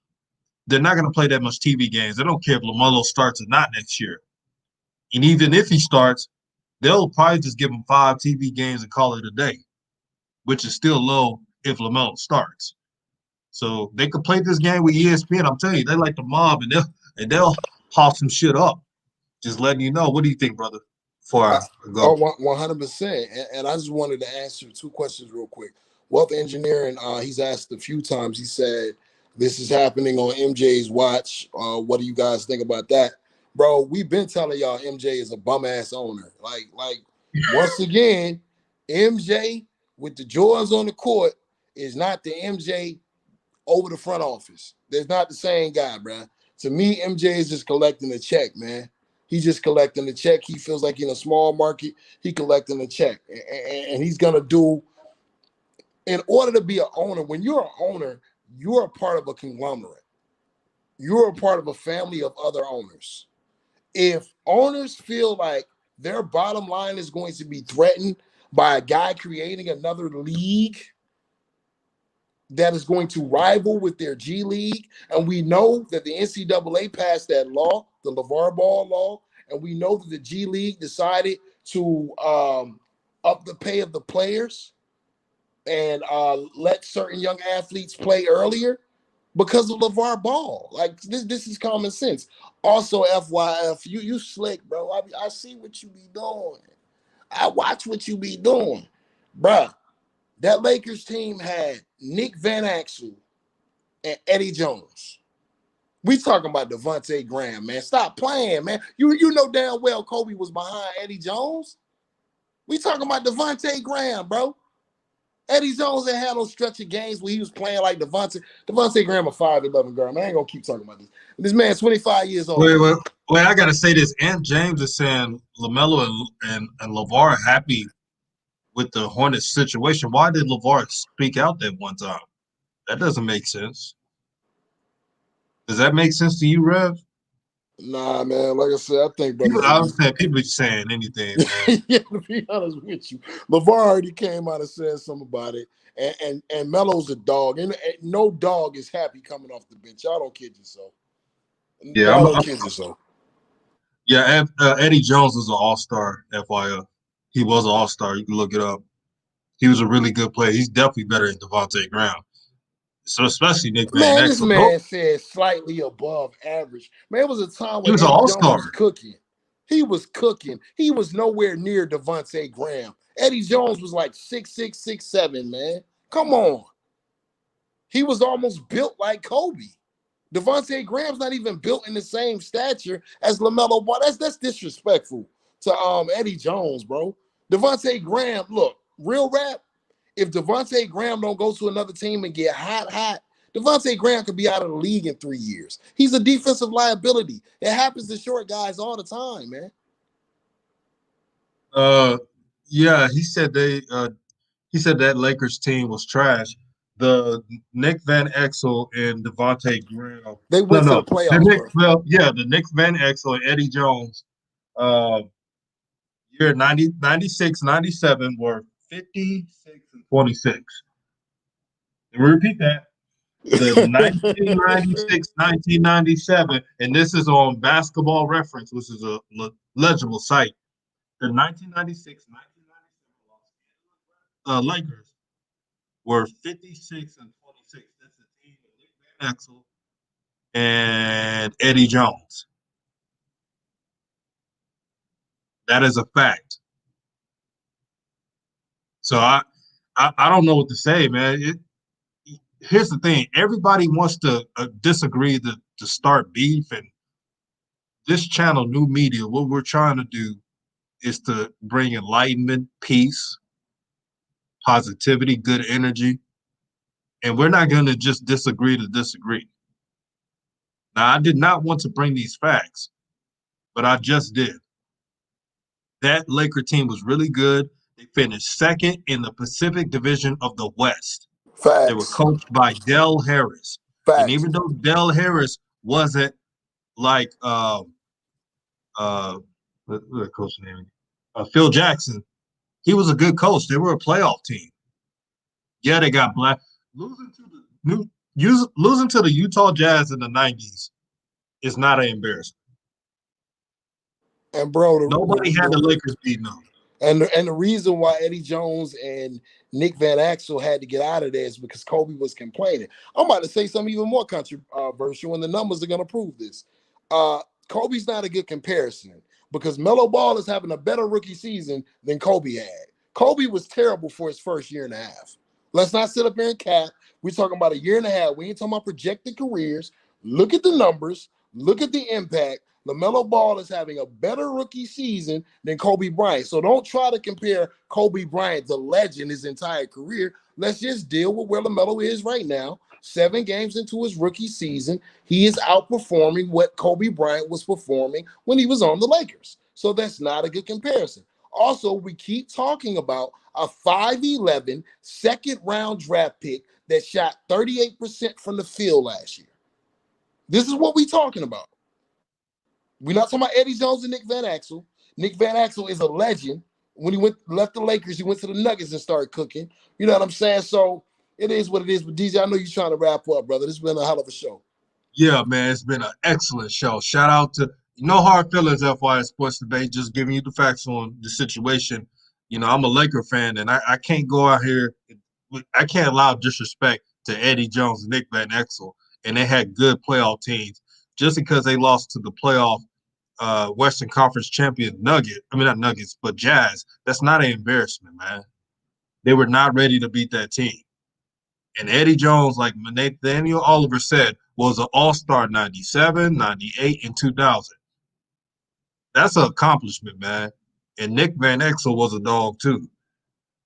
they're not going to play that much TV games. They don't care if LaMelo starts or not next year. And even if he starts, they'll probably just give him 5 TV games and call it a day, which is still low if LaMelo starts. So they could play this game with ESPN. I'm telling you, they like the mob, and they'll pop some shit up. Just letting you know. What do you think, brother? Before I go. 100%. And I just wanted to answer 2 questions real quick. Wealth engineering, he's asked a few times. He said, this is happening on MJ's watch. What do you guys think about that? Bro, we've been telling y'all MJ is a bum-ass owner. Like once again, MJ with the Jordans on the court is not the MJ over the front office. They're not the same guy, bro. To me, MJ is just collecting a check, man. He's just collecting a check. He feels like in a small market, he collecting a check. And he's going to do, in order to be an owner, when you're an owner, you're a part of a conglomerate. You're a part of a family of other owners. If owners feel like their bottom line is going to be threatened by a guy creating another league that is going to rival with their G League, and we know that the NCAA passed that law, the LeVar Ball law, and we know that the G League decided to up the pay of the players and let certain young athletes play earlier because of LeVar Ball. Like this is common sense. Also, FYF, you slick, bro. I see what you be doing. I watch what you be doing, bruh. That Lakers team had Nick Van Exel and Eddie Jones. We talking about Devontae Graham, man. Stop playing, man. You know damn well Kobe was behind Eddie Jones. We talking about Devontae Graham, bro. Eddie Jones ain't had no stretch of games where he was playing like Devontae Graham, a 5'11" girl. Man, I ain't gonna keep talking about this. This man's 25 years old. Wait, I gotta say this. Aunt James is saying LaMelo and LeVar are happy with the Hornets situation. Why did LeVar speak out that one time? That doesn't make sense. Does that make sense to you, Rev? Nah, man. Like I said, I think I understand people saying anything, man. yeah, to be honest with you, LeVar already came out and said something about it. And Melo's a dog. And no dog is happy coming off the bench. Y'all don't kid yourself. Yeah, Y'all don't kid yourself. Yeah, Eddie Jones was an all-star, FYI. He was an all-star. You can look it up. He was a really good player. He's definitely better than Devontae Graham. So especially Nick Van Exel. This man said slightly above average. Man, it was a time when he was an all-star. was cooking. He was cooking. He was nowhere near Devontae Graham. Eddie Jones was like 6'6", 6'7", man. Come on. He was almost built like Kobe. Devontae Graham's not even built in the same stature as LaMelo Ball. That's disrespectful to Eddie Jones, bro. Devontae Graham, look, real rap, if Devontae Graham don't go to another team and get hot, Devontae Graham could be out of the league in 3 years. He's a defensive liability. It happens to short guys all the time, man. Yeah, he said that Lakers team was trash. the Nick Van Exel and Devontae Graham. They No, went to the no. playoffs, bro. The Nick Van Exel and Eddie Jones, uh, year 90, 96, 97 were 56 and 26. And we repeat that. The 1996, 1997, and this is on Basketball Reference, which is a legible site. The 1996, 1997 Lakers were 56 and 26. That's the team of Nick Van Exel and Eddie Jones. That is a fact. So I don't know what to say, man. Here's the thing: everybody wants to disagree to start beef, and this channel, New Media, what we're trying to do is to bring enlightenment, peace, positivity, good energy, and we're not going to just disagree to disagree. Now, I did not want to bring these facts, but I just did. That Laker team was really good. They finished second in the Pacific Division of the West. They were Facts. coached by Del Harris. And Facts. even though Del Harris wasn't like what's the coach name? Phil Jackson, he was a good coach. They were a playoff team. Yeah, they got black. Losing to the Utah Jazz in the 90s is not an embarrassment. And bro, Nobody had the Lakers beating them. And the reason why Eddie Jones and Nick Van Exel had to get out of there is because Kobe was complaining. I'm about to say something even more controversial, and the numbers are going to prove this. Kobe's not a good comparison because Melo Ball is having a better rookie season than Kobe had. Kobe was terrible for his first year and a half. Let's not sit up here and cap. We're talking about a year and a half. We ain't talking about projected careers. Look at the numbers. Look at the impact. LaMelo Ball is having a better rookie season than Kobe Bryant. So don't try to compare Kobe Bryant, the legend, his entire career. Let's just deal with where LaMelo is right now. 7 games into his rookie season, he is outperforming what Kobe Bryant was performing when he was on the Lakers. So that's not a good comparison. Also, we keep talking about a 5'11" second-round draft pick that shot 38% from the field last year. This is what we're talking about. We're not talking about Eddie Jones and Nick Van Exel. Nick Van Exel is a legend. When he left the Lakers, he went to the Nuggets and started cooking. You know what I'm saying? So it is what it is. But DJ, I know you're trying to wrap up, brother. This has been a hell of a show. Yeah, man, it's been an excellent show. Shout out to no hard feelings, FYI Sports Debate, just giving you the facts on the situation. You know, I'm a Laker fan, and I can't go out here. I can't allow disrespect to Eddie Jones and Nick Van Exel, and they had good playoff teams. Just because they lost to the playoff Western Conference champion not Nuggets, but Jazz, that's not an embarrassment, man. They were not ready to beat that team. And Eddie Jones, like Nathaniel Oliver said, was an all-star 97, 98, and 2000. That's an accomplishment, man. And Nick Van Exel was a dog, too.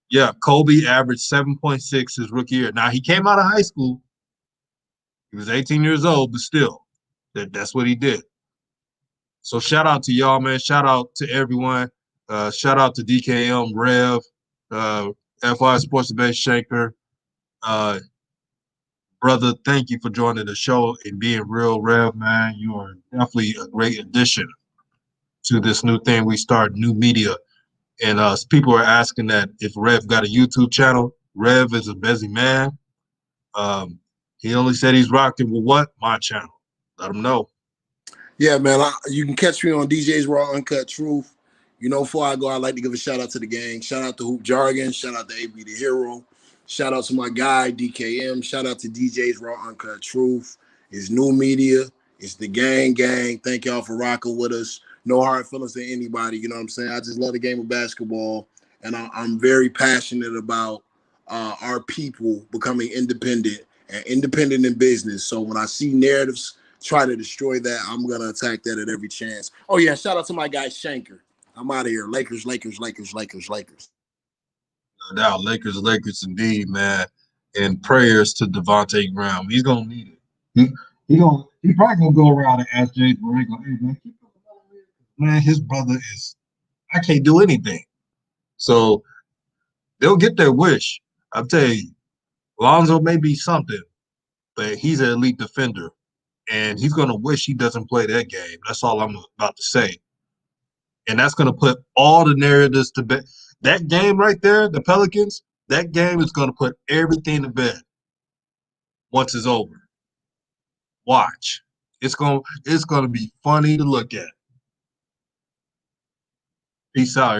Yeah, Kobe averaged 7.6 his rookie year. Now, he came out of high school. He was 18 years old, but still, that's what he did. So shout out to y'all, man. Shout out to everyone. Shout out to DKM, Rev, FI Sports Debate Shaker. Brother, thank you for joining the show and being real, Rev, man. You are definitely a great addition to this new thing we started, New Media. And people are asking that if Rev got a YouTube channel. Rev is a busy man. He only said he's rocking with what? My channel. Let him know. Yeah, man. You can catch me on DJ's Raw Uncut Truth. You know, before I go, I'd like to give a shout out to the gang. Shout out to Hoop Jargon. Shout out to AB the Hero. Shout out to my guy, DKM. Shout out to DJ's Raw Uncut Truth. It's New Media. It's the gang. Thank y'all for rocking with us. No hard feelings to anybody. You know what I'm saying? I just love the game of basketball. And I'm very passionate about our people becoming independent and independent in business. So when I see narratives try to destroy that, I'm going to attack that at every chance. Oh, yeah. Shout out to my guy, Shanker. I'm out of here. Lakers. No doubt. Lakers indeed, man. And prayers to Devontae Graham. He's going to need it. He probably going to go around and ask James Borrego, hey, man, keep man, his brother is, I can't do anything. So they'll get their wish. I'll tell you, Lonzo may be something, but he's an elite defender, and he's going to wish he doesn't play that game. That's all I'm about to say. And that's going to put all the narratives to bed. That game right there, the Pelicans, that game is going to put everything to bed once it's over. Watch. It's going to be funny to look at. Peace out.